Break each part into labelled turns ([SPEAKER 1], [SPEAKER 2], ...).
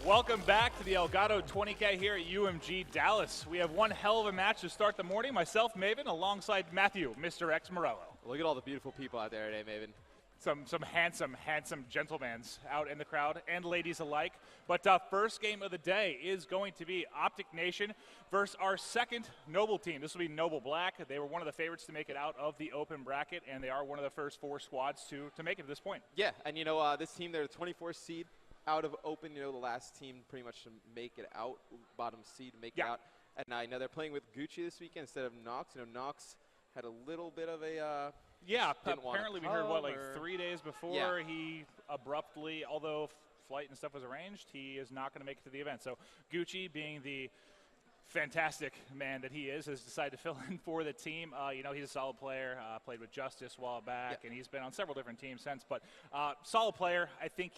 [SPEAKER 1] Welcome back to the Elgato 20K here at UMG Dallas. We have one hell of a match to start the morning. Myself, Maven, alongside Matthew, Mr. X Morello.
[SPEAKER 2] Look at all the beautiful people out there today, Maven.
[SPEAKER 1] Some handsome gentlemans out in the crowd, and ladies alike. But first game of the day is going to be Optic Nation versus our second Nobel team. This will be Nobel Black. They were one of the favorites to make it out of the open bracket, and they are one of the first 4 squads to make it to this point.
[SPEAKER 2] Yeah, and you know, this team, they're the 24th seed out of open. You know, the last team pretty much to make it out, bottom seed to make it out. And I know they're playing with Gucci this weekend instead of Nox. You know, Nox had a little bit of a
[SPEAKER 1] yeah, apparently we heard, what, like 3 days before
[SPEAKER 2] Yeah.
[SPEAKER 1] he abruptly, although flight and stuff was arranged, he is not going to make it to the event. So Gucci, being the fantastic man that he is, has decided to fill in for the team. You know, he's a solid player, played with Justice a while back, and he's been on several different teams since. But solid player. I think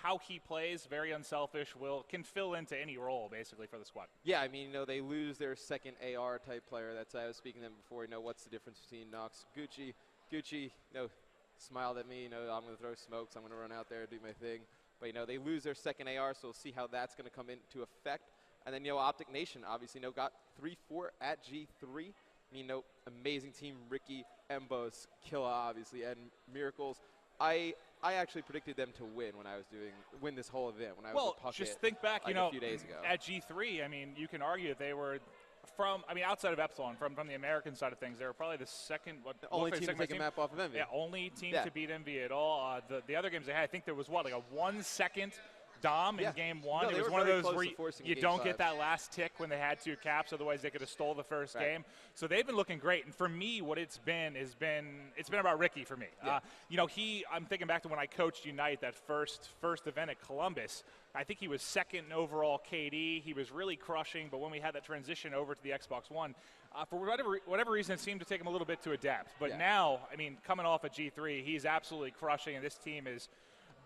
[SPEAKER 1] how he plays, very unselfish, can fill into any role, basically, for the squad.
[SPEAKER 2] Yeah, I mean, you know, they lose their second AR type player. That's I was speaking to them before. You know, what's the difference between Nox, Gucci? Gucci, you know, smiled at me. You know, I'm going to throw smokes. I'm going to run out there and do my thing. But, you know, they lose their second AR, so we'll see how that's going to come into effect. And then, you know, Optic Nation, obviously, you know, got 3-4 at G3. I mean, you know, amazing team. Ricky, Embos, Killa, obviously, and Miracles. I actually predicted them to win when I was win this whole event. When I was a Puckett,
[SPEAKER 1] just think back,
[SPEAKER 2] like,
[SPEAKER 1] you know,
[SPEAKER 2] a few days ago.
[SPEAKER 1] At G3, I mean, you can argue that they were outside of Epsilon, from the American side of things, they were probably the
[SPEAKER 2] only team to take a map off of Envy.
[SPEAKER 1] Yeah, only team to beat Envy at all. The other games they had, I think there was, like a 1-second Dom in game 1.
[SPEAKER 2] No,
[SPEAKER 1] it was one of those where you don't get that last tick when they had 2 caps, otherwise they could have stole the first game. So they've been looking great. And for me, what it's been about Ricky for me.
[SPEAKER 2] Yeah.
[SPEAKER 1] You know, I'm thinking back to when I coached Unite, that first event at Columbus. I think he was second overall KD. He was really crushing, but when we had that transition over to the Xbox One, for whatever reason, it seemed to take him a little bit to adapt. But now, I mean, coming off at G3, he's absolutely crushing, and this team is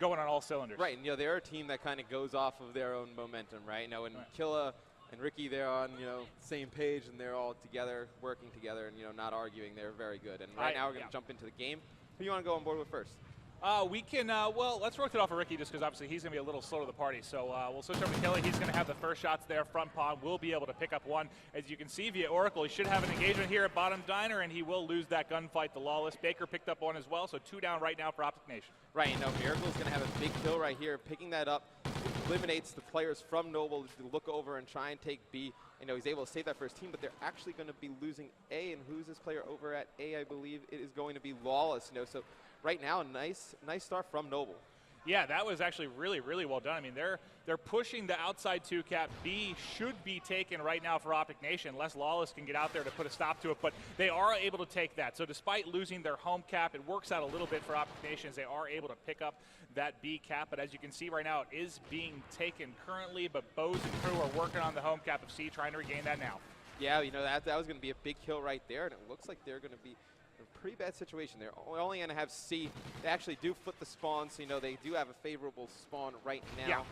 [SPEAKER 1] going on all cylinders.
[SPEAKER 2] Right, and you know, they're a team that kind of goes off of their own momentum, right? You know, and Killa and Ricky, they're on, you know, same page, and they're all together, working together, and, you know, not arguing. They're very good. And right now we're going to jump into the game. Who do you want to go on board with first?
[SPEAKER 1] We can, well, let's rotate off of Ricky just because obviously he's going to be a little slow to the party. So we'll switch over to Kelly. He's going to have the first shots there. Front pawn will be able to pick up one. As you can see via Oracle, he should have an engagement here at bottom diner, and he will lose that gunfight to Lawless. Baker picked up one as well, so 2 down right now for Optic Nation.
[SPEAKER 2] Right, you know, Miracle's going to have a big kill right here. Picking that up eliminates the players from Nobel to look over and try and take B. You know, he's able to save that first team, but they're actually going to be losing A. And who's this player over at A? I believe it is going to be Lawless. You know, so right now, nice start from Nobel.
[SPEAKER 1] Yeah, that was actually really well done. I mean, they're pushing the outside 2 cap. B should be taken right now for Optic Nation, unless Lawless can get out there to put a stop to it. But they are able to take that. So despite losing their home cap, it works out a little bit for Optic Nation as they are able to pick up that B cap. But as you can see right now, it is being taken currently. But Bose and crew are working on the home cap of C, trying to regain that now.
[SPEAKER 2] Yeah, you know, that was going to be a big kill right there, and it looks like they're going to be a pretty bad situation. They're only going to have C. They actually do flip the spawn, so, you know, they do have a favorable spawn right now.
[SPEAKER 1] Yeah.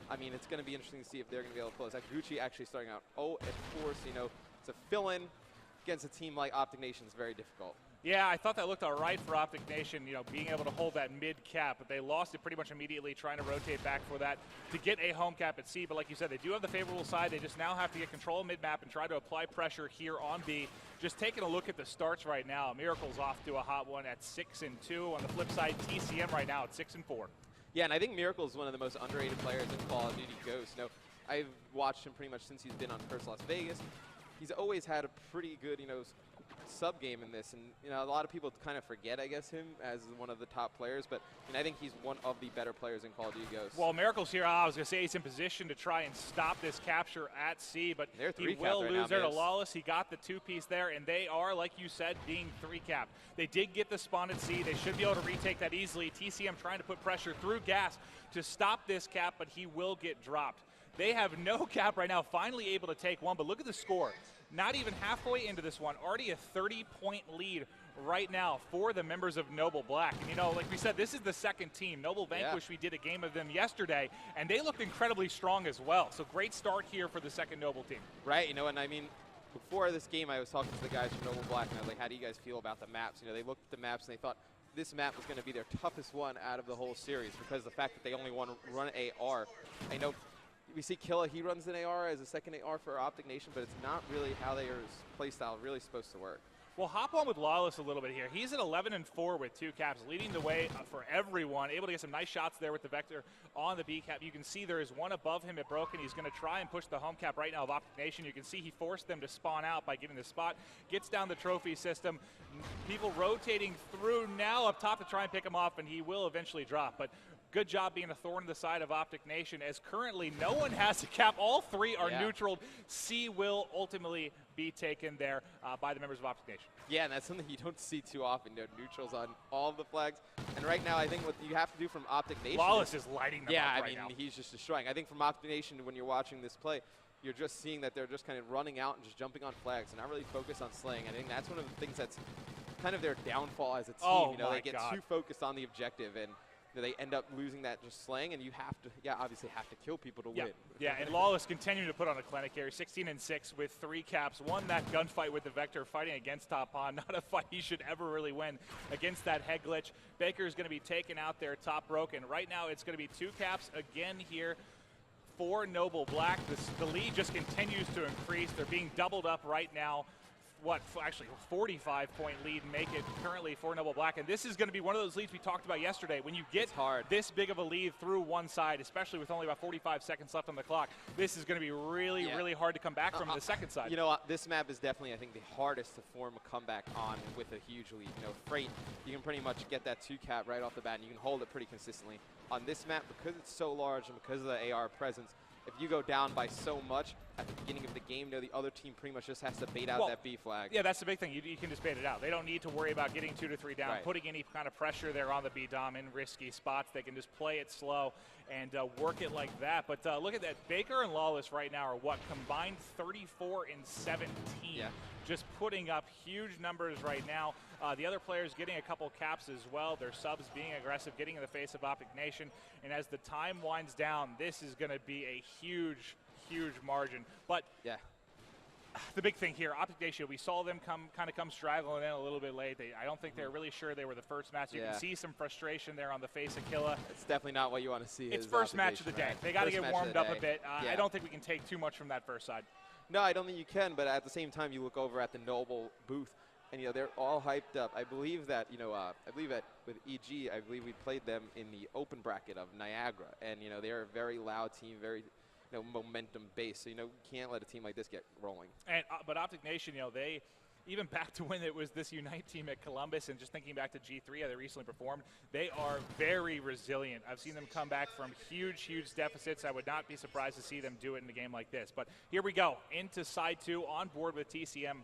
[SPEAKER 2] I mean, it's going to be interesting to see if they're going to be able to close. Like Gucci actually starting out 0 at 4, so, you know, to fill in against a team like Optic Nation is very difficult.
[SPEAKER 1] Yeah, I thought that looked all right for Optic Nation, you know, being able to hold that mid cap, but they lost it pretty much immediately, trying to rotate back for that to get a home cap at C. But like you said, they do have the favorable side. They just now have to get control of mid map and try to apply pressure here on B. Just taking a look at the starts right now, Miracle's off to a hot one at 6-2. On the flip side, TCM right now at 6-4.
[SPEAKER 2] Yeah, and I think Miracle is one of the most underrated players in Call of Duty Ghost. You know, I've watched him pretty much since he's been on Curse Las Vegas. He's always had a pretty good, you know, sub game in this, and, you know, a lot of people kind of forget, I guess, him as one of the top players, but, I mean, I think he's one of the better players in Call of Duty Ghost.
[SPEAKER 1] Well, Miracle's here. I was going to say he's in position to try and stop this capture at C, but he will lose there to Lawless. He got the 2-piece there, and they are, like you said, being 3-capped. They did get the spawn at C. They should be able to retake that easily. TCM trying to put pressure through gas to stop this cap, but he will get dropped. They have no cap right now, finally able to take one, but look at the score. Not even halfway into this one, already a 30-point lead right now for the members of Nobel Black. And, you know, like we said, this is the second team. Nobel Vanquish, we did a game of them yesterday, and they looked incredibly strong as well. So great start here for the second Nobel team.
[SPEAKER 2] Right, you know, and I mean, before this game, I was talking to the guys from Nobel Black, and I was like, how do you guys feel about the maps? You know, they looked at the maps, and they thought this map was going to be their toughest one out of the whole series because of the fact that they only want to run AR. I know we see Killa, he runs an AR as a second AR for Optic Nation, but it's not really how their play style really supposed to work.
[SPEAKER 1] We'll hop on with Lawless a little bit here. He's at 11-4 with 2 caps, leading the way for everyone. Able to get some nice shots there with the Vector on the B cap. You can see there is one above him at Broken. He's going to try and push the home cap right now of Optic Nation. You can see he forced them to spawn out by getting the spot. Gets down the trophy system. People rotating through now up top to try and pick him off, and he will eventually drop. But good job being a thorn in the side of Optic Nation, as currently no one has a cap. All 3 are neutraled. C will ultimately be taken there by the members of Optic Nation.
[SPEAKER 2] Yeah, and that's something you don't see too often. Neutrals on all of the flags. And right now, I think what you have to do from Optic Nation.
[SPEAKER 1] Lawless is lighting them up right now.
[SPEAKER 2] I mean, he's just destroying. I think from Optic Nation, when you're watching this play, you're just seeing that they're just kind of running out and just jumping on flags and not really focused on slaying. I think that's one of the things that's kind of their downfall as a team. They get too focused on the objective, and they end up losing that just slaying, and you have to, obviously have to kill people to win.
[SPEAKER 1] Yeah, and Lawless continuing to put on a clinic here, 16-6 with 3 caps. Won that gunfight with the Vector, fighting against Top Han. Not a fight he should ever really win against that head glitch. Baker's going to be taking out their top Broken. Right now, it's going to be 2 caps again here for Noble Black. The lead just continues to increase. They're being doubled up right now. Actually 45-point lead make it currently for Noble Black. And this is going to be one of those leads we talked about yesterday. When you get this big of a lead through one side, especially with only about 45 seconds left on the clock, this is going to be really hard to come back from the second side.
[SPEAKER 2] You know, this map is definitely, I think, the hardest to form a comeback on with a huge lead. You know, Freight, you can pretty much get that 2 cap right off the bat, and you can hold it pretty consistently. On this map, because it's so large and because of the AR presence, if you go down by so much at the beginning of the game, the other team pretty much just has to bait out that B flag.
[SPEAKER 1] Yeah, that's the big thing. You can just bait it out. They don't need to worry about getting 2 to 3 down, putting any kind of pressure there on the B dom in risky spots. They can just play it slow and work it like that. But look at that. Baker and Lawless right now are combined 34-17. Yeah. Just putting up huge numbers right now. The other players getting a couple caps as well. Their subs being aggressive, getting in the face of Optic Nation. And as the time winds down, this is going to be a huge margin. But the big thing here, Optic Nation, we saw them come straggling in a little bit late. I don't think they're really sure they were the first match. You can see some frustration there on the face of Killa.
[SPEAKER 2] It's definitely not what you want to see.
[SPEAKER 1] It's first match of the day. They got to get warmed up a bit. I don't think we can take too much from that first side.
[SPEAKER 2] No, I don't think you can, but at the same time, you look over at the Noble booth, and they're all hyped up. I believe that with EG, I believe we played them in the open bracket of Niagara, and they're a very loud team, very momentum based. So you can't let a team like this get rolling.
[SPEAKER 1] And but Optic Nation, they even back to when it was this Unite team at Columbus, and just thinking back to G3, how they recently performed, they are very resilient. I've seen them come back from huge deficits. I would not be surprised to see them do it in a game like this. But here we go, into side 2, on board with TCM.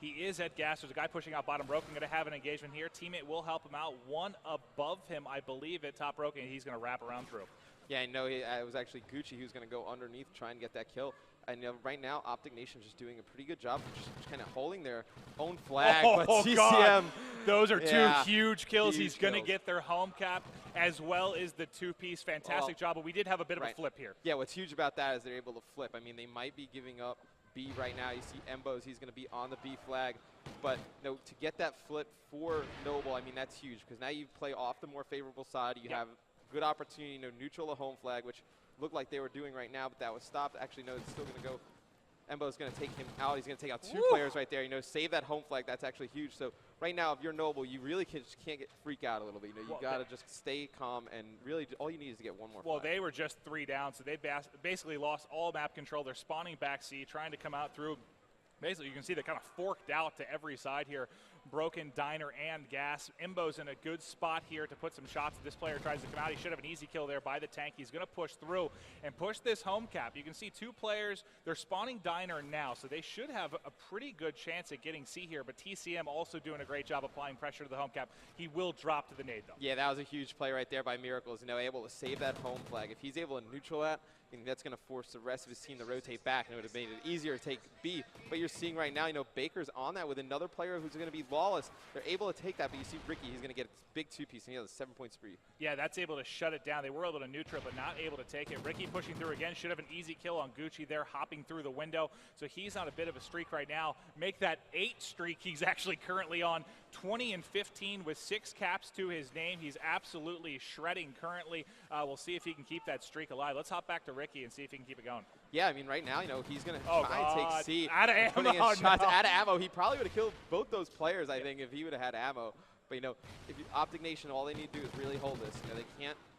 [SPEAKER 1] He is at gas. There's a guy pushing out bottom Broken, going to have an engagement here. Teammate will help him out. One above him, I believe, at top Broken, and he's going to wrap around through.
[SPEAKER 2] Yeah, I know. It was actually Gucci who's going to go underneath, try and get that kill. And right now, Optic Nation's just doing a pretty good job of just kind of holding their own flag. But TCM,
[SPEAKER 1] God. Those are 2 huge kills. He's going to get their home cap as well as the 2-piece. Fantastic job. But we did have a bit of a flip here.
[SPEAKER 2] Yeah, what's huge about that is they're able to flip. I mean, they might be giving up B right now. You see Embos, he's going to be on the B flag. But to get that flip for Noble, I mean, that's huge, because now you play off the more favorable side. You have good opportunity, neutral a home flag, which looked like they were doing right now, but that was stopped. Actually, no, it's still going to go. Embo's going to take him out. He's going to take out 2 players right there. Save that home flag. That's actually huge. So right now, if you're Noble, you really can't freak out a little bit. You got to just stay calm, and really all you need is to get one more flag.
[SPEAKER 1] They were just 3 down, so they basically lost all map control. They're spawning back C, trying to come out through. Basically, you can see they're kind of forked out to every side here. Broken, Diner, and Gas. Imbo's in a good spot here to put some shots. If this player tries to come out, he should have an easy kill there by the tank. He's going to push through and push this home cap. You can see 2 players. They're spawning Diner now, so they should have a pretty good chance at getting C here. But TCM also doing a great job applying pressure to the home cap. He will drop to the nade, though.
[SPEAKER 2] Yeah, that was a huge play right there by Miracles. Able to save that home flag. If he's able to neutral that, I think that's going to force the rest of his team to rotate back, and it would have made it easier to take B. But you're seeing right now, Baker's on that with another player who's going to be Lawless. They're able to take that, but you see Ricky, he's going to get a big 2-piece, and he has a 7-point spree.
[SPEAKER 1] Yeah, that's able to shut it down. They were able to neutral, but not able to take it. Ricky pushing through again, should have an easy kill on Gucci there, hopping through the window. So he's on a bit of a streak right now. Make that 8 streak he's actually currently on. 20 and 15 with 6 caps to his name. He's absolutely shredding currently. We'll see if he can keep that streak alive. Let's hop back to Ricky and see if he can keep it going.
[SPEAKER 2] Yeah, I mean, right now, he's going to try and take C.
[SPEAKER 1] Out of ammo.
[SPEAKER 2] Shots out of ammo. He probably would have killed both those players, I think, if he would have had ammo. But, if Optic Nation, all they need to do is really hold this.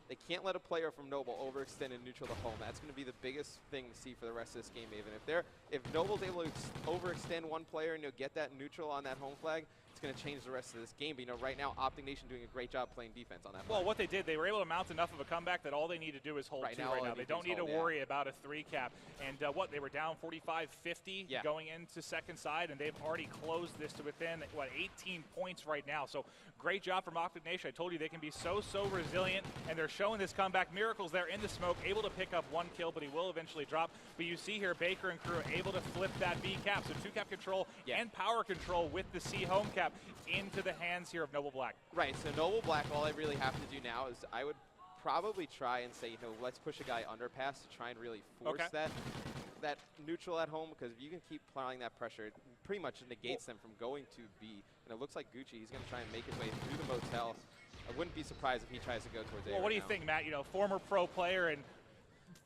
[SPEAKER 2] They can't let a player from Nobel overextend in neutral to home. That's going to be the biggest thing to see for the rest of this game, even. If Nobel's able to overextend one player and get that neutral on that home flag, it's going to change the rest of this game. But right now, Optic Nation doing a great job playing defense on that flag.
[SPEAKER 1] Well, what they did, they were able to mount enough of a comeback that all they need to do is hold two right now. They don't need to worry about a 3 cap. And they were down 45-50 going into second side, and they've already closed this to within, 18 points right now. So great job from Optic Nation. I told you they can be so resilient, and they're showing this comeback. Miracles there in the smoke, able to pick up 1 kill, but he will eventually drop. But you see here, Baker and crew able to flip that B cap. So 2 cap control and power control with the C home cap into the hands here of Noble Black.
[SPEAKER 2] Right, so Noble Black, all I really have to do now is I would probably try and say, let's push a guy underpass to try and really force that neutral at home, because if you can keep applying that pressure, it pretty much negates them from going to B. And it looks like Gucci, he's going to try and make his way through the motel. I wouldn't be surprised if he tries to go towards A.
[SPEAKER 1] Well, what do you think, Matt? Former pro player and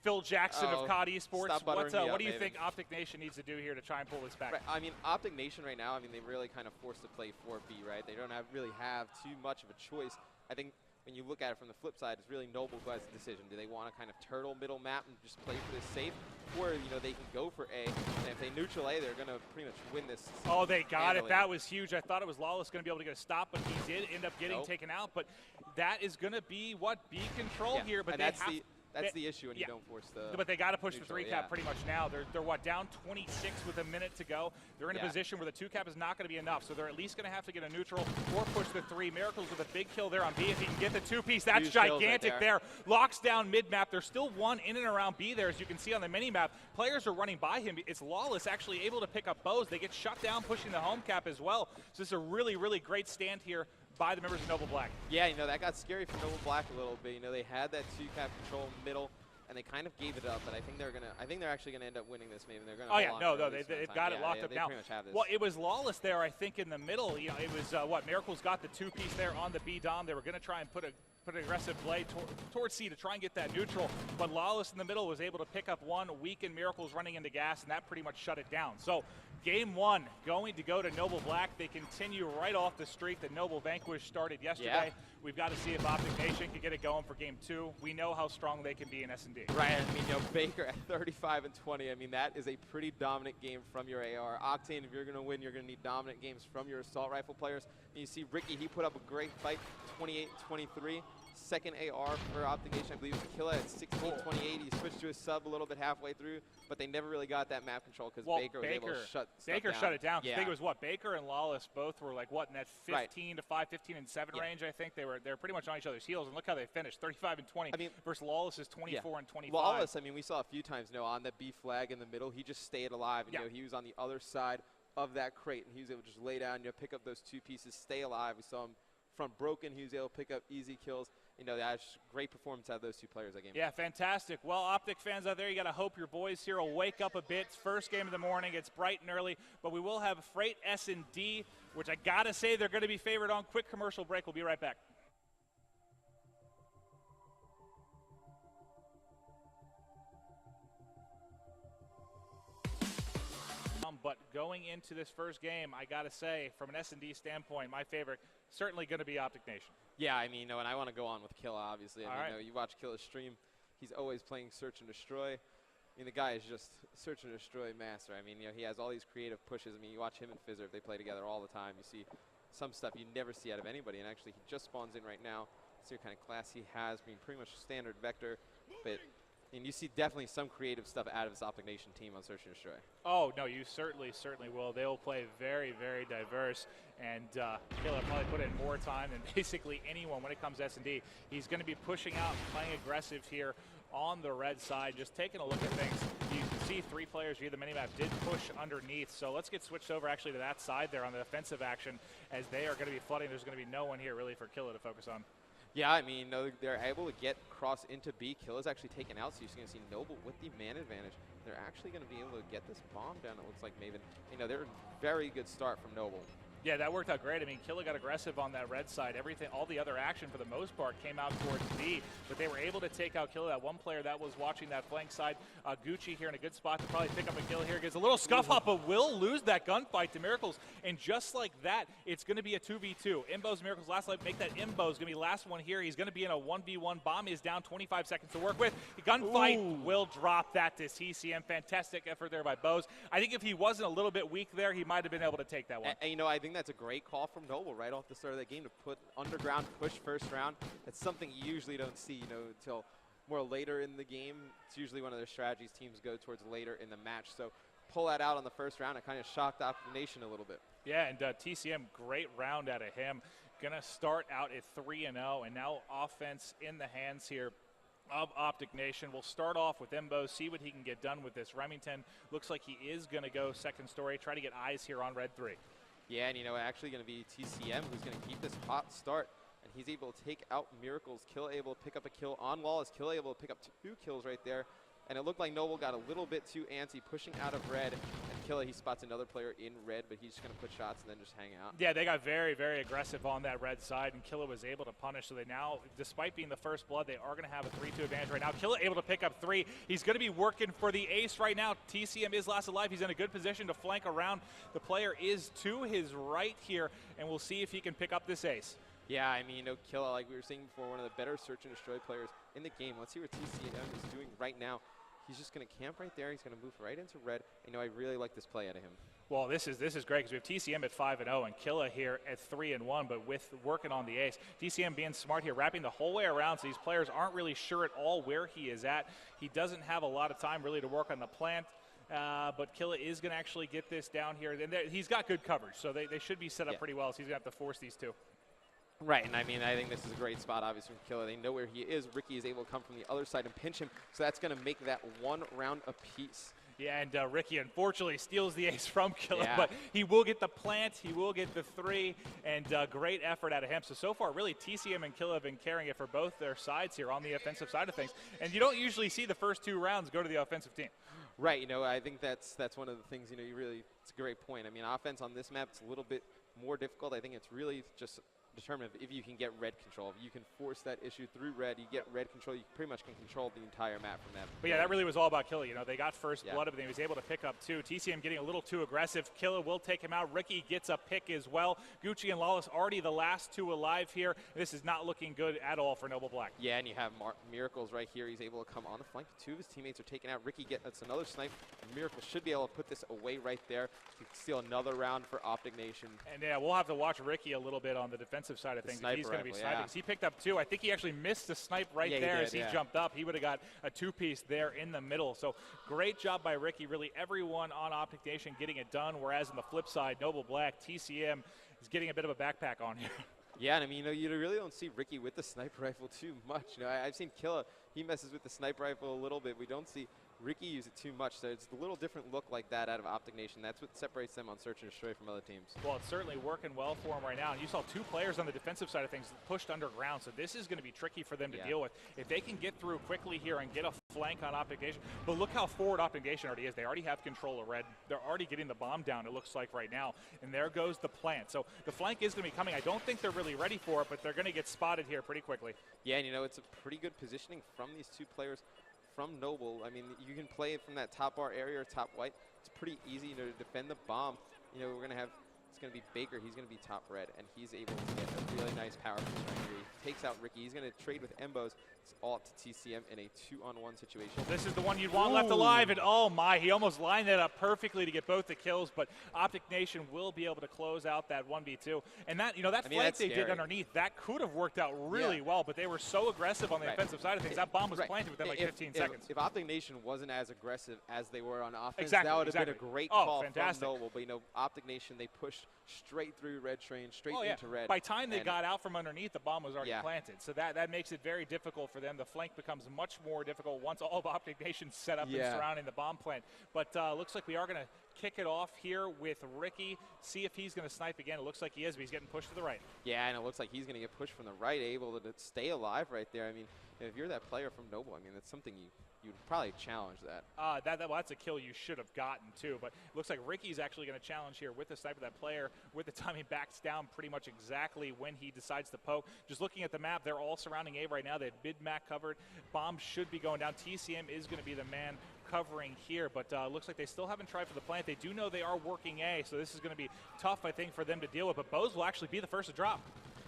[SPEAKER 1] Phil Jackson of COD Esports. What do you think Optic Nation needs to do here to try and pull this back?
[SPEAKER 2] Right. I mean, Optic Nation right now, they really kind of forced to play 4B, right? They don't really have too much of a choice. I think when you look at it from the flip side, it's really Noble who has the decision. Do they want to kind of turtle middle map and just play for this safe? Or, they can go for A, and if they neutral A, they're going to pretty much win this.
[SPEAKER 1] Oh, they got it. That was huge. I thought it was Lawless going to be able to get a stop, but he did end up getting taken out. But that is going to be B control here. But
[SPEAKER 2] that's the issue when you don't force the.
[SPEAKER 1] But they got to push the 3 cap pretty much now. They're down 26 with a minute to go. They're in a position where the 2 cap is not going to be enough, so they're at least going to have to get a neutral or push the 3. Miracles with a big kill there on B. If he can get the 2-piece, that's gigantic there. Locks down mid-map. There's still 1 in and around B there, as you can see on the mini-map. Players are running by him. It's Lawless actually able to pick up bows. They get shut down pushing the home cap as well. So this is a really, really great stand here by the members of Noble Black.
[SPEAKER 2] Yeah, that got scary for Noble Black a little bit. They had that 2 cap control middle, and they kind of gave it up, but I think they're actually gonna end up winning this. Maybe they're gonna.
[SPEAKER 1] They've got it locked up now.
[SPEAKER 2] Pretty much have this.
[SPEAKER 1] Well, it was Lawless there, I think, in the middle. It was Miracles got the 2-piece there on the B dom. They were gonna try and put an aggressive play towards C to try and get that neutral, but Lawless in the middle was able to pick up 1, weaken Miracles running into gas, and that pretty much shut it down. So game 1 going to go to Noble Black. They continue right off the streak that Noble Vanquish started yesterday.
[SPEAKER 2] Yeah.
[SPEAKER 1] We've got to see if Optic Nation can get it going for game 2. We know how strong they can be in S&D.
[SPEAKER 2] Right, Baker at 35 and 20. That is a pretty dominant game from your AR. Octane, if you're going to win, you're going to need dominant games from your assault rifle players. And you see Ricky, he put up a great fight, 28-23. Second AR for Optic Nation, I believe, was Killa at 16-28. He switched to a sub a little bit halfway through, but they never really got that map control because Baker was able to shut
[SPEAKER 1] it down. I think it was Baker and Lawless both were in that 15 to 5, 15 and 7 range. I think they're pretty much on each other's heels. And look how they finished, 35 and 20 versus Lawless's 24 and 25.
[SPEAKER 2] Lawless, we saw a few times on that B flag in the middle, he just stayed alive. And, he was on the other side of that crate, and he was able to just lay down, pick up those 2 pieces, stay alive. We saw him from broken. He was able to pick up easy kills. That's great performance out of those 2 players that game.
[SPEAKER 1] Yeah, fantastic. Well, Optic fans out there, you got to hope your boys here will wake up a bit. It's first game of the morning. It's bright and early, but we will have Freight S&D, which I got to say they're going to be favored on. Quick commercial break. We'll be right back. But going into this first game, I got to say, from an S&D standpoint, my favorite certainly going to be Optic Nation.
[SPEAKER 2] Yeah, and I want to go on with Killa, obviously. You watch Killa's stream, he's always playing Search and Destroy. The guy is just Search and Destroy master. He has all these creative pushes. You watch him and Fizzer, they play together all the time. You see some stuff you never see out of anybody, and actually he just spawns in right now. See what kind of class he has, pretty much standard vector, but and you see definitely some creative stuff out of this Optic Nation team on Search and Destroy.
[SPEAKER 1] Oh, no, you certainly will. They will play very, very diverse, and Killa probably put in more time than basically anyone when it comes to S&D. He's going to be pushing out, playing aggressive here on the red side, just taking a look at things. You can see 3 players via the minimap did push underneath, so let's get switched over actually to that side there on the offensive action as they are going to be flooding. There's going to be no one here really for Killa to focus on.
[SPEAKER 2] Yeah, they're able to get cross into B. Killa's actually taken out, so you're going to see Noble with the man advantage. They're actually going to be able to get this bomb down, it looks like, Maven. They're a very good start from Noble.
[SPEAKER 1] Yeah, that worked out great. I mean, Killa got aggressive on that red side. Everything, all the other action for the most part came out towards B, but they were able to take out Killa. That one player that was watching that flank side, Gucci here in a good spot to probably pick up a kill here. Gets a little scuff up, but will lose that gunfight to Miracles. And just like that, it's going to be a 2v2. Imbo's Miracles last life. Make that Imbo's going to be last one here. He's going to be in a 1v1. Bomb is down, 25 seconds to work with. The gunfight will drop that to TCM. Fantastic effort there by Bose. I think if he wasn't a little bit weak there, he might have been able to take that one.
[SPEAKER 2] And you know, I think that's a great call from Nobel right off the start of that game to put underground, push first round. That's something you usually don't see, you know, until more later in the game. It's usually one of their strategies teams go towards later in the match. So pull that out on the first round. It kind of shocked Optic Nation a little bit.
[SPEAKER 1] Yeah, and TCM, great round out of him. Going to start out at 3-0, and now offense in the hands here of Optic Nation. We'll start off with Imbo, see what he can get done with this. Remington looks like he is going to go second story, try to get eyes here on red 3.
[SPEAKER 2] Yeah, and you know, actually going to be TCM who's going to keep this hot start, and he's able to take out Miracles. Killa able to pick up a kill on Wallace. Killa able to pick up 2 kills right there. And it looked like Nobel got a little bit too antsy, pushing out of red. And Killa, he spots another player in red, but he's just going to put shots and then just hang out.
[SPEAKER 1] Yeah, they got very, very aggressive on that red side, and Killa was able to punish. So they now, despite being the first blood, they are going to have a 3-2 advantage right now. Killa able to pick up 3. He's going to be working for the ace right now. TCM is last alive. He's in a good position to flank around. The player is to his right here, and we'll see if he can pick up this ace.
[SPEAKER 2] Yeah, I mean, you know, Killa, like we were saying before, one of the better search and destroy players in the game. Let's see what TCM is doing right now. He's just going to camp right there. He's going to move right into red. You know, I really like this play out of him.
[SPEAKER 1] Well, this is great because we have TCM at 5-0 and Killa here at 3-1, but with working on the ace. TCM being smart here, wrapping the whole way around, so these players aren't really sure at all where he is at. He doesn't have a lot of time really to work on the plant. But Killa is going to actually get this down here. And he's got good coverage, so they should be set up pretty well. So he's going to have to force these 2.
[SPEAKER 2] Right, and I mean, I think this is a great spot, obviously, from Killa. They know where he is. Ricky is able to come from the other side and pinch him, so that's going to make that 1 round apiece.
[SPEAKER 1] Yeah, and Ricky, unfortunately, steals the ace from Killa, but he will get the plant, he will get the 3, and great effort out of him. So far, really, TCM and Killa have been carrying it for both their sides here on the offensive side of things. And you don't usually see the first 2 rounds go to the offensive team.
[SPEAKER 2] Right, you know, I think that's one of the things, you know, it's a great point. I mean, offense on this map, it's a little bit more difficult. I think it's really just determine if you can get red control. If you can force that issue through red, you get red control, you pretty much can control the entire map from that.
[SPEAKER 1] But yeah, that really was all about Killa. You know, they got first blood, but he was able to pick up 2. TCM getting a little too aggressive. Killa will take him out. Ricky gets a pick as well. Gucci and Lawless already the last 2 alive here. This is not looking good at all for Noble Black.
[SPEAKER 2] Yeah, and you have Miracles right here. He's able to come on the flank. 2 of his teammates are taken out. Ricky gets another snipe. Miracles should be able to put this away right there to steal another round for Optic Nation.
[SPEAKER 1] And yeah, we'll have to watch Ricky a little bit on the defensive side of things. He's going to be sniping. He picked up 2. I think he actually missed the snipe right there as he jumped up. He would have got a 2-piece there in the middle. So great job by Ricky. Really everyone on Optic Nation getting it done, whereas on the flip side, Noble Black, TCM is getting a bit of a backpack on here.
[SPEAKER 2] Yeah, and I mean, you know, you really don't see Ricky with the sniper rifle too much. You know, I've seen Killa, he messes with the sniper rifle a little bit. We don't see Ricky use it too much, so it's a little different look like that out of Optic Nation. That's what separates them on search and destroy from other teams.
[SPEAKER 1] Well, it's certainly working well for him right now. And you saw 2 players on the defensive side of things pushed underground, so this is going to be tricky for them to deal with. If they can get through quickly here and get a flank on Optic Nation, but look how forward Optic Nation already is. They already have control of red. They're already getting the bomb down, it looks like right now. And there goes the plant. So the flank is going to be coming. I don't think they're really ready for it, but they're going to get spotted here pretty quickly.
[SPEAKER 2] Yeah, and you know, it's a pretty good positioning from these 2 players. From Noble, I mean, you can play it from that top bar area or top white. It's pretty easy, you know, to defend the bomb. You know, it's going to be Baker. He's going to be top red, and he's able to get a really nice power push right here. He takes out Ricky. He's going to trade with Embos. It's all up to TCM in a 2-on-1 situation.
[SPEAKER 1] Well, this is the one you'd want left alive, and oh my, he almost lined that up perfectly to get both the kills, but Optic Nation will be able to close out that 1v2. And that, you know, that flank they did underneath, that could have worked out really well, but they were so aggressive on the offensive side of things. That bomb was planted within like 15 seconds.
[SPEAKER 2] If Optic Nation wasn't as aggressive as they were on offense, that would have been a great call from Noble. But, you know, Optic Nation, they pushed straight through red train, straight into red.
[SPEAKER 1] By the time they got out from underneath, the bomb was already planted. So that makes it very difficult for them. The flank becomes much more difficult once all of Optic Nation's set up and surrounding the bomb plant. But looks like we are going to kick it off here with Ricky, see if he's going to snipe again. It looks like he is, but he's getting pushed to the right.
[SPEAKER 2] Yeah, and it looks like he's going to get pushed from the right, able to stay alive right there. I mean, if you're that player from Nobel, I mean, that's something you'd probably challenge that.
[SPEAKER 1] Well, that's a kill you should have gotten too, but it looks like Ricky's actually going to challenge here with the sniper. That player with the time he backs down pretty much exactly when he decides to poke. Just looking at the map, they're all surrounding A right now. They have mid-map covered. Bomb should be going down. TCM is going to be the man covering here, but looks like they still haven't tried for the plant. They do know they are working A, so this is going to be tough, I think, for them to deal with, but Bose will actually be the first to drop.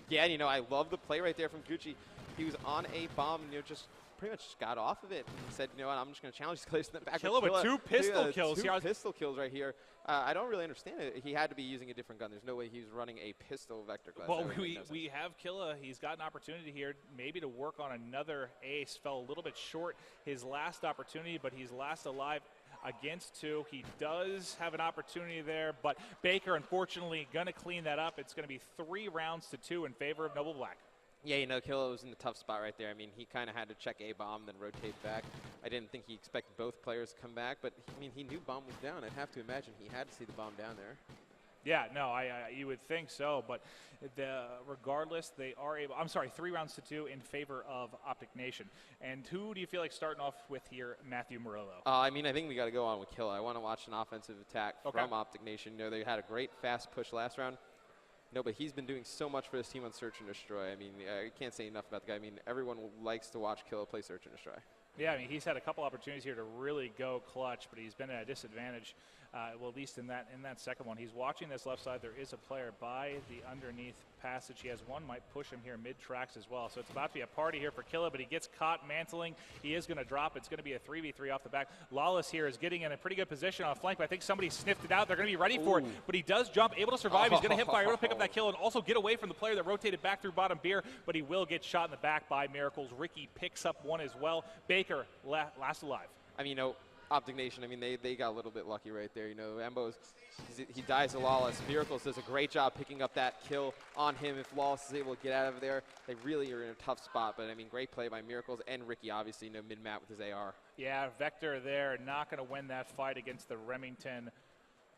[SPEAKER 2] Yeah, and, you know, I love the play right there from Gucci. He was on a bomb, you know, just pretty much got off of it and said, you know what, I'm just going to challenge these players in the back.
[SPEAKER 1] Killa with 2 pistol kills.
[SPEAKER 2] Two pistol kills right here. I don't really understand it. He had to be using a different gun. There's no way he was running a pistol vector class.
[SPEAKER 1] Well, we have Killa. He's got an opportunity here maybe to work on another ace. Fell a little bit short his last opportunity, but he's last alive against 2. He does have an opportunity there, but Baker, unfortunately, going to clean that up. It's going to be 3 rounds to 2 in favor of Nobel Black.
[SPEAKER 2] Yeah, you know, Killa was in a tough spot right there. I mean, he kind of had to check A bomb, then rotate back. I didn't think he expected both players to come back, but, I mean, he knew bomb was down. I'd have to imagine he had to see the bomb down there.
[SPEAKER 1] Yeah, no, you would think so, but regardless, they are able. I'm sorry, 3 rounds to 2 in favor of Optic Nation. And who do you feel like starting off with here, Matthew Morello?
[SPEAKER 2] I mean, I think we got to go on with Killa. I want to watch an offensive attack from Optic Nation. You know, they had a great fast push last round. No, but he's been doing so much for this team on Search and Destroy. I mean, I can't say enough about the guy. I mean, everyone likes to watch Killa play Search and Destroy.
[SPEAKER 1] Yeah, I mean, he's had a couple opportunities here to really go clutch, but he's been at a disadvantage, well, at least in that second one. He's watching this left side. There is a player by the underneath passage. He has one, might push him here mid-tracks as well. So it's about to be a party here for Killa, but he gets caught mantling. He is going to drop. It's going to be a 3v3 off the back. Lawless here is getting in a pretty good position on a flank, but I think somebody sniffed it out. They're going to be ready for it, but he does jump, able to survive. He's going to hip fire, able to pick up that kill, and also get away from the player that rotated back through bottom beer, but he will get shot in the back by Miracles. Ricky picks up one as well. Baker last alive.
[SPEAKER 2] I mean, you know, Optic Nation, I mean, they got a little bit lucky right there. You know, Embo's, he dies to Lawless. Miracles does a great job picking up that kill on him. If Lawless is able to get out of there, they really are in a tough spot. But, I mean, great play by Miracles and Ricky, obviously, you know, mid-map with his AR.
[SPEAKER 1] Yeah, Vector there, not going to win that fight against the Remington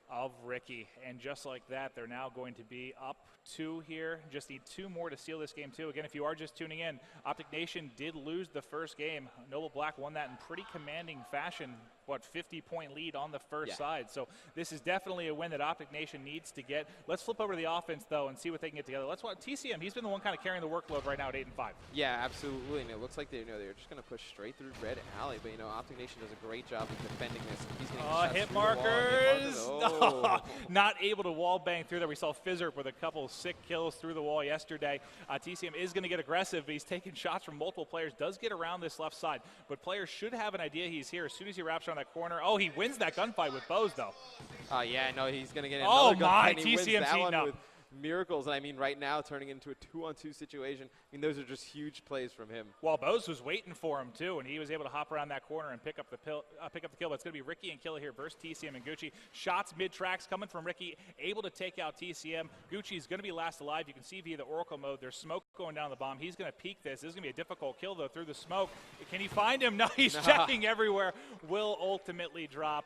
[SPEAKER 1] of Ricky. And just like that, they're now going to be up 2 here. Just need 2 more to seal this game, too. Again, if you are just tuning in, Optic Nation did lose the first game. Nobel Black won that in pretty commanding fashion. What, 50-point lead on the first side. So this is definitely a win that Optic Nation needs to get. Let's flip over to the offense, though, and see what they can get together. Let's watch TCM. He's been the one kind of carrying the workload right now at 8-5.
[SPEAKER 2] Yeah, absolutely. And it looks like they're just going to push straight through red alley. But, you know, Optic Nation does a great job of defending this. He's going to
[SPEAKER 1] hit markers. Oh. Not able to wall bang through there. We saw Fizzerp with a couple sick kills through the wall yesterday. TCM is going to get aggressive, but he's taking shots from multiple players. Does get around this left side, but players should have an idea he's here as soon as he wraps around that corner. Oh, he wins that gunfight with Bose, though.
[SPEAKER 2] Yeah, no, he's going to get another gunfight. He wins that one
[SPEAKER 1] up.
[SPEAKER 2] With Miracles, and I mean, right now, turning into a 2-on-2 situation. I mean, those are just huge plays from him.
[SPEAKER 1] Well, Bose was waiting for him, too, and he was able to hop around that corner and pick up the kill. But it's going to be Ricky and Killa here versus TCM and Gucci. Shots mid-tracks coming from Ricky, able to take out TCM. Gucci's going to be last alive. You can see via the Oracle mode, there's smoke going down the bomb. He's going to peek this. This is going to be a difficult kill, though, through the smoke. Can he find him? No, he's checking everywhere. Will ultimately drop.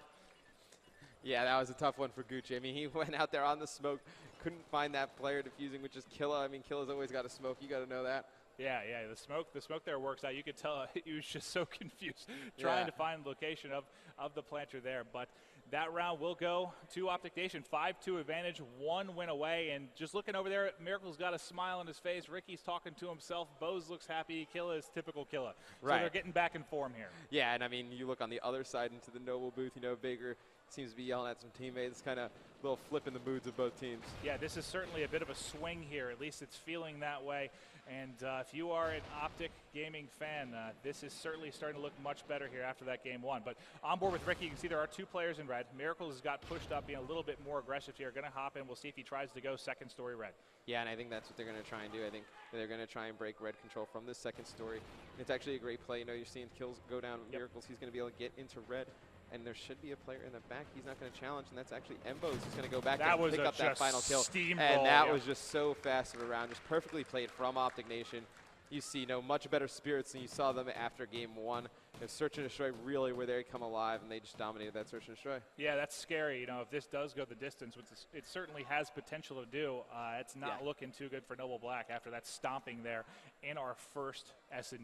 [SPEAKER 2] Yeah, that was a tough one for Gucci. I mean, he went out there on the smoke, couldn't find that player defusing, which is Killa. I mean, Killa's always got a smoke. You got to know that.
[SPEAKER 1] Yeah, the smoke there works out. You could tell he was just so confused trying to find the location of the planter there. But that round will go to Optic Nation. 5-2 advantage, 1 win away. And just looking over there, Miracle's got a smile on his face. Ricky's talking to himself. Bose looks happy. Killa is typical Killa. So they're getting back in form here.
[SPEAKER 2] Yeah, and I mean, you look on the other side into the Nobel booth, you know, Baker seems to be yelling at some teammates, kind of a little flip in the moods of both teams.
[SPEAKER 1] Yeah, this is certainly a bit of a swing here. At least it's feeling that way. And if you are an Optic Gaming fan, this is certainly starting to look much better here after that game 1. But on board with Ricky, you can see there are 2 players in red. Miracles has got pushed up, being a little bit more aggressive here. Going to hop in. We'll see if he tries to go second story red.
[SPEAKER 2] Yeah, and I think that's what they're going to try and do. I think they're going to try and break red control from this second story. It's actually a great play. You know, you're seeing kills go down with Miracles. He's going to be able to get into red. And there should be a player in the back he's not going to challenge, and that's actually Embos who's going to go back and pick up that final kill.
[SPEAKER 1] Steamroll,
[SPEAKER 2] and that was just so fast of a round, just perfectly played from Optic Nation. you see much better spirits than you saw them after game 1. Search and Destroy really where they come alive, and they just dominated that Search and Destroy.
[SPEAKER 1] Yeah, that's scary. If this does go the distance, which it certainly has potential to do, it's not looking too good for Noble Black after that stomping there in our first S&D.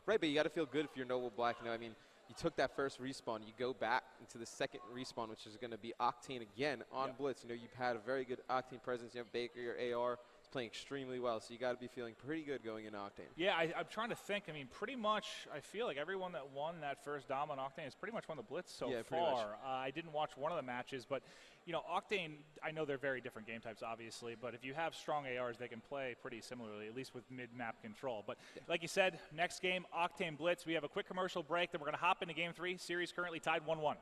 [SPEAKER 2] Right, but you got to feel good if you're Noble Black. You took that first respawn, you go back into the second respawn, which is going to be Octane again on Blitz. You've had a very good Octane presence. You have Baker, your AR. Playing extremely well, so you got to be feeling pretty good going in Octane.
[SPEAKER 1] Yeah, I'm trying to think. Pretty much, I feel like everyone that won that first Dom on Octane has pretty much won the Blitz so far. I didn't watch one of the matches, but Octane, I know they're very different game types, obviously, but if you have strong ARs, they can play pretty similarly, at least with mid-map control. But like you said, next game, Octane Blitz. We have a quick commercial break, then we're going to hop into Game 3. Series currently tied 1-1.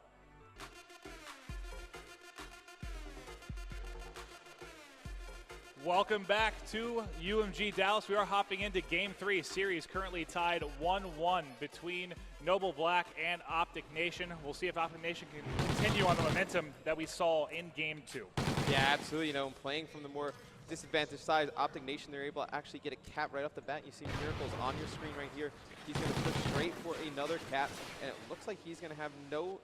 [SPEAKER 1] Welcome back to UMG Dallas. We are hopping into Game 3. Series currently tied 1-1 between Noble Black and Optic Nation. We'll see if Optic Nation can continue on the momentum that we saw in Game 2.
[SPEAKER 2] Yeah, absolutely. Playing from the more disadvantaged side, Optic Nation, they're able to actually get a cap right off the bat. You see Miracles on your screen right here. He's going to push straight for another cap, and it looks like he's going to have no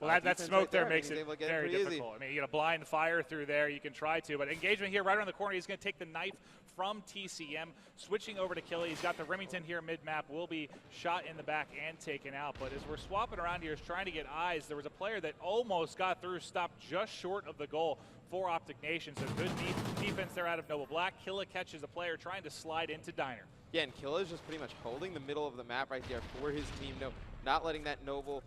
[SPEAKER 1] well, that smoke there makes it very difficult. You get a blind fire through there. You can try to, but engagement here right around the corner. He's going to take the knife from TCM, switching over to Killy. He's got the Remington here mid-map, will be shot in the back and taken out. But as we're swapping around here, trying to get eyes, there was a player that almost got through, stopped just short of the goal for Optic Nation. So good defense there out of Noble Black. Killa catches a player trying to slide into Diner.
[SPEAKER 2] Yeah, and Killa is just pretty much holding the middle of the map right there for his team. Not letting that Noble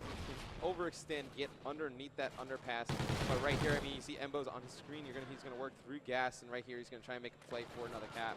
[SPEAKER 2] overextend, get underneath that underpass. But right here, you see Embo's on his screen. He's going to work through gas, and right here he's going to try and make a play for another cap.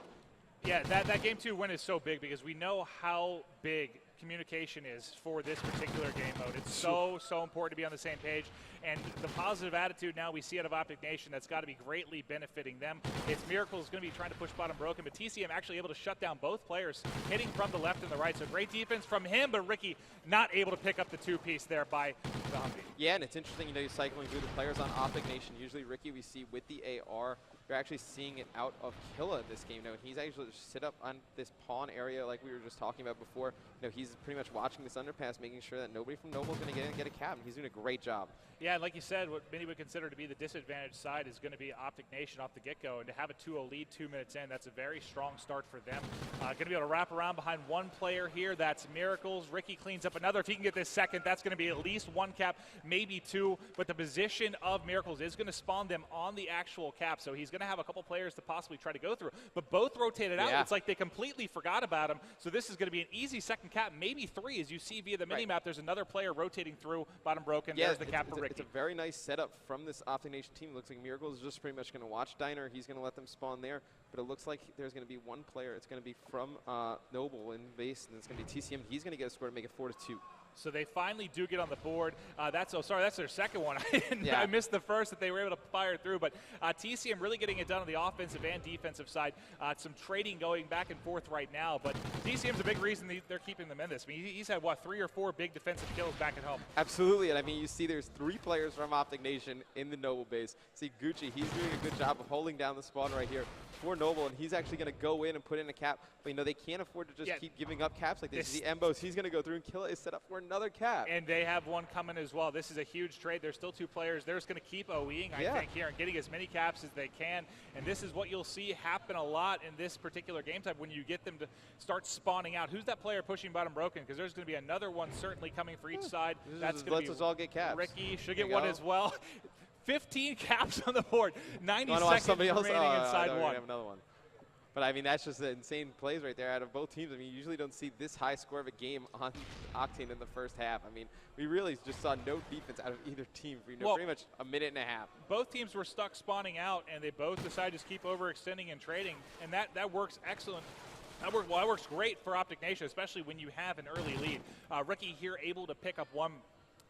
[SPEAKER 1] Yeah, that Game 2 win is so big because we know how big communication is for this particular game mode. It's so important to be on the same page. And the positive attitude now we see out of Optic Nation, that's got to be greatly benefiting them. It's Miracle's going to be trying to push bottom broken, but TCM actually able to shut down both players, hitting from the left and the right. So great defense from him, but Ricky not able to pick up the two-piece there by the Humvee.
[SPEAKER 2] Yeah, and it's interesting, you're cycling through the players on Optic Nation. Usually Ricky we see with the AR. You're actually seeing it out of Killa in this game. He's actually just sit up on this pawn area like we were just talking about before. He's pretty much watching this underpass, making sure that nobody from Noble is going to get in and get a cap, and he's doing a great job.
[SPEAKER 1] Yeah, like you said, what many would consider to be the disadvantaged side is going to be Optic Nation off the get-go, and to have a 2-0 lead 2 minutes in, that's a very strong start for them. Going to be able to wrap around behind one player here. That's Miracles. Ricky cleans up another. If he can get this second, that's going to be at least one cap, maybe two, but the position of Miracles is going to spawn them on the actual cap, so he's going to have a couple players to possibly try to go through, but both rotated out. It's like they completely forgot about him, so this is going to be an easy second cap, maybe three. As you see via the mini-map, there's another player rotating through, bottom broken. There's the cap for Ricky.
[SPEAKER 2] It's a very nice setup from this Optic Nation team. It looks like Miracles is just pretty much going to watch Diner. He's going to let them spawn there, but it looks like there's going to be one player. It's going to be from Noble in base, and it's going to be TCM. He's going to get a score to make it 4-2.
[SPEAKER 1] So they finally do get on the board. That's their second one. I missed the first that they were able to fire through, but TCM really getting it done on the offensive and defensive side. Some trading going back and forth right now, but TCM's a big reason they're keeping them in this. He's had, 3 or 4 big defensive kills back at home.
[SPEAKER 2] Absolutely, and you see there's 3 players from Optic Nation in the Noble base. See Gucci, he's doing a good job of holding down the spawn right here for Noble, and he's actually going to go in and put in a cap, but they can't afford to just keep giving up caps like this. The Embos, he's going to go through, and Killa is set up for another cap.
[SPEAKER 1] And they have one coming as well. This is a huge trade. There's still 2 players. They're just going to keep OEing, I think, here and getting as many caps as they can. And this is what you'll see happen a lot in this particular game type when you get them to start spawning out. Who's that player pushing bottom broken? Because there's going to be another one certainly coming for each side. That's going to be
[SPEAKER 2] let's all get caps.
[SPEAKER 1] Ricky should get one as well. 15 caps on the board. 90 seconds remaining inside one.
[SPEAKER 2] Have another one. But, that's just insane plays right there out of both teams. You usually don't see this high score of a game on Octane in the first half. We really just saw no defense out of either team for pretty much a minute and a half.
[SPEAKER 1] Both teams were stuck spawning out, and they both decided to just keep overextending and trading, and that works excellent. That works great for Optic Nation, especially when you have an early lead. Ricky here able to pick up one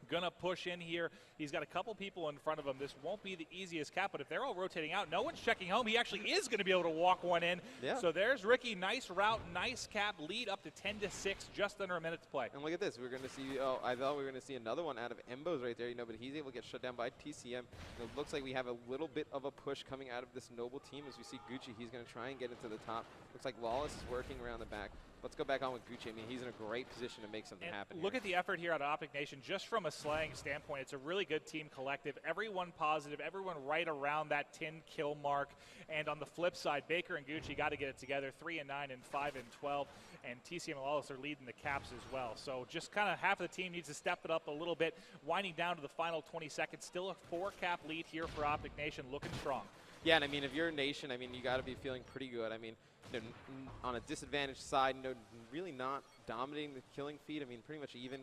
[SPEAKER 1] Gonna push in here. He's got a couple people in front of him. This won't be the easiest cap, but if they're all rotating out, no one's checking home. He actually is going to be able to walk one in.
[SPEAKER 2] Yeah.
[SPEAKER 1] So there's Ricky. Nice route, nice cap, lead up to 10-6, just under a minute to play.
[SPEAKER 2] And look at this. We're going to see, I thought we were going to see another one out of Embo's right there, but he's able to get shut down by TCM. It looks like we have a little bit of a push coming out of this Nobel team as we see Gucci. He's going to try and get into the top. Looks like Lawless is working around the back. Let's go back on with Gucci. I mean, he's in a great position to make something happen.
[SPEAKER 1] Look at the effort here out of Optic Nation. Just from a slaying standpoint, it's a really good team collective. Everyone positive, everyone right around that 10-kill mark. And on the flip side, Baker and Gucci got to get it together, 3-9 and 5-12. And TCM and Lawless are leading the caps as well. So just kind of half of the team needs to step it up a little bit. Winding down to the final 20 seconds. Still a 4-cap lead here for Optic Nation, looking strong.
[SPEAKER 2] Yeah, and I mean, if you're a Nation, I mean, you got to be feeling pretty good. I mean, on a disadvantaged side, really not dominating the killing feed. I mean, pretty much even,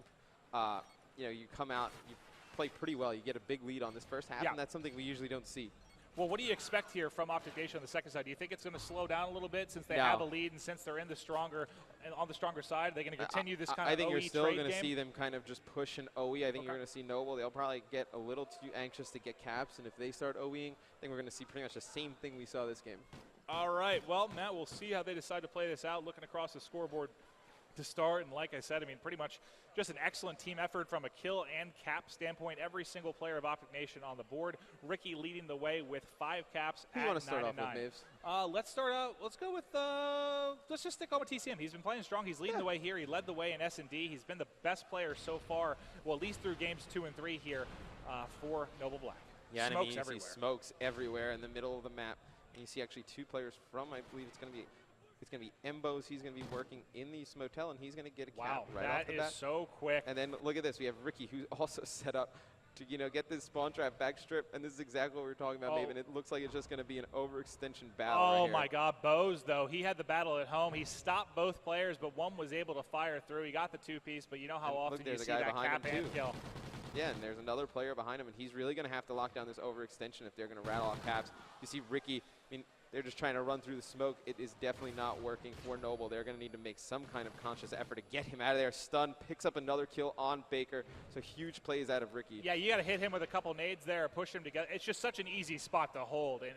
[SPEAKER 2] you come out, you play pretty well. You get a big lead on this first half, and that's something we usually don't see.
[SPEAKER 1] Well, what do you expect here from Optic Nation on the second side? Do you think it's going to slow down a little bit since they have a lead and since they're in the stronger on the stronger side? Are they going to continue this kind of OE trade game?
[SPEAKER 2] I think you're still going to see them kind of just push an OE. I think you're going to see Nobel. They'll probably get a little too anxious to get caps, and if they start OEing, I think we're going to see pretty much the same thing we saw this game.
[SPEAKER 1] All right. Well, Matt, we'll see how they decide to play this out. Looking across the scoreboard to start, and like I said, I mean, pretty much just an excellent team effort from a kill and cap standpoint. Every single player of Optic Nation on the board. Ricky leading the way with 5 caps at 9-9.
[SPEAKER 2] You want to start off with, Maves?
[SPEAKER 1] Let's start out. Let's go with. Let's just stick on with TCM. He's been playing strong. He's leading the way here. He led the way in S&D. He's been the best player so far. Well, at least through games 2 and 3 here for Nobel Black.
[SPEAKER 2] Yeah,
[SPEAKER 1] smokes
[SPEAKER 2] and I mean, you see smokes everywhere in the middle of the map. And you see actually 2 players from, I believe it's going to be Embo's. He's going to be working in the Smotel, and he's going to get a cap right off the bat.
[SPEAKER 1] That is so quick.
[SPEAKER 2] And then look at this. We have Ricky, who's also set up to, get this spawn trap backstrip, and this is exactly what we were talking about, Maven. It looks like it's just going to be an overextension battle right here.
[SPEAKER 1] My God. Bose, though, he had the battle at home. He stopped both players, but one was able to fire through. He got the 2-piece, but you know how often you see that cap and kill.
[SPEAKER 2] Yeah, and there's another player behind him, and he's really going to have to lock down this overextension if they're going to rattle off caps. You see Ricky, I mean, they're just trying to run through the smoke. It is definitely not working for Nobel. They're going to need to make some kind of conscious effort to get him out of there. Stun, picks up another kill on Baker. So huge plays out of Ricky.
[SPEAKER 1] Yeah, you got to hit him with a couple nades there or push him together. It's just such an easy spot to hold. And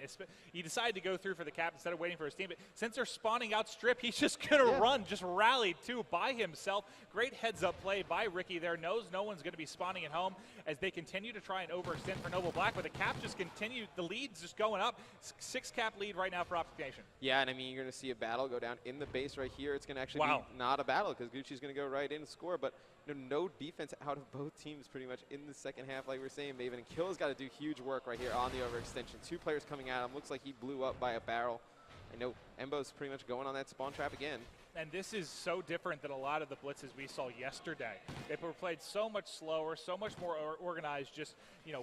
[SPEAKER 1] he decided to go through for the cap instead of waiting for his team. But since they're spawning out strip, he's just going to run, just rally too by himself. Great heads-up play by Ricky there. Knows no one's going to be spawning at home as they continue to try and overextend for Nobel Black. But the cap just continued. The lead's just going up. 6-cap lead right now for Optic Nation.
[SPEAKER 2] Yeah, and I mean, you're going to see a battle go down in the base right here. It's going to actually be not a battle because Gucci's going to go right in and score, but no defense out of both teams pretty much in the second half, like we were saying, Maven. And Kill's got to do huge work right here on the overextension. 2 players coming at him. Looks like he blew up by a barrel. I know Embo's pretty much going on that spawn trap again.
[SPEAKER 1] And this is so different than a lot of the blitzes we saw yesterday. They were played so much slower, so much more organized, just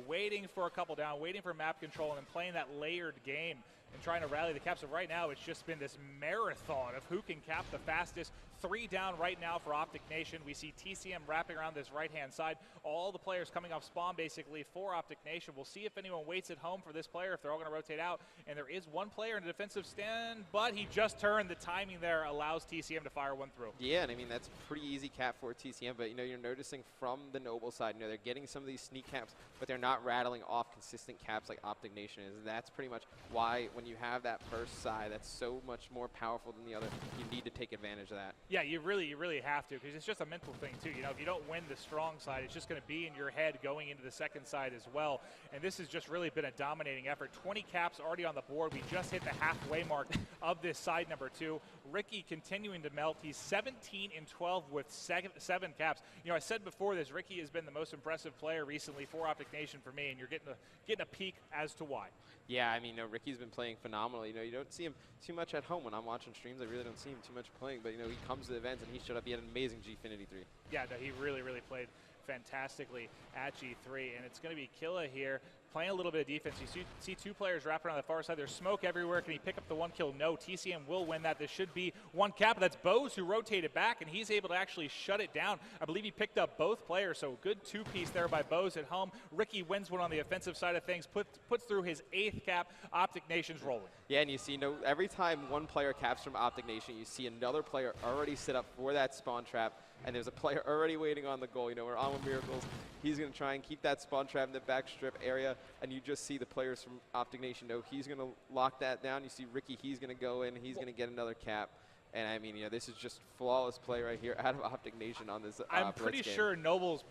[SPEAKER 1] waiting for a couple down, waiting for map control, and then playing that layered game and trying to rally the caps. So right now, it's just been this marathon of who can cap the fastest. 3 down right now for Optic Nation. We see TCM wrapping around this right-hand side. All the players coming off spawn, basically, for Optic Nation. We'll see if anyone waits at home for this player, if they're all going to rotate out. And there is one player in a defensive stand, but he just turned. The timing there allows TCM to fire one through.
[SPEAKER 2] Yeah, and I mean, that's pretty easy cap for TCM, but, you're noticing from the Nobel side, they're getting some of these sneak caps, but they're not rattling off consistent caps like Optic Nation is. And that's pretty much why when you have that first side that's so much more powerful than the other, you need to take advantage of that.
[SPEAKER 1] Yeah, you really have to, because it's just a mental thing too. If you don't win the strong side, it's just going to be in your head going into the second side as well. And this has just really been a dominating effort. 20 caps already on the board. We just hit the halfway mark of this side number 2. Ricky continuing to melt. He's 17-12 with 7 caps. I said before this, Ricky has been the most impressive player recently for Optic Nation for me, and you're getting a peek as to why.
[SPEAKER 2] Yeah, I mean, Ricky's been playing phenomenal. You don't see him too much at home when I'm watching streams. I really don't see him too much playing, but he comes to the events and he showed up. He had an amazing Gfinity 3.
[SPEAKER 1] Yeah, no, he really played fantastically at G3, and it's going to be Killa here playing a little bit of defense. You see 2 players wrapping around the far side. There's smoke everywhere. Can he pick up the 1 kill? No. TCM will win that. This should be 1 cap. That's Bose who rotated back, and he's able to actually shut it down. I believe he picked up both players, so good 2-piece there by Bose at home. Ricky wins one on the offensive side of things, puts through his 8th cap. Optic Nation's rolling.
[SPEAKER 2] Yeah, and you see every time one player caps from Optic Nation, you see another player already set up for that spawn trap. and there's a player already waiting on the goal. You know, we're on with Miracles. He's going to try and keep that spawn trap in the back strip area, and you just see the players from Optic Nation know he's going to lock that down. You see Ricky, he's going to go in, he's going to get another cap. And I mean, you know, this is just flawless play right here out of Optic Nation on this.
[SPEAKER 1] I'm pretty sure Noble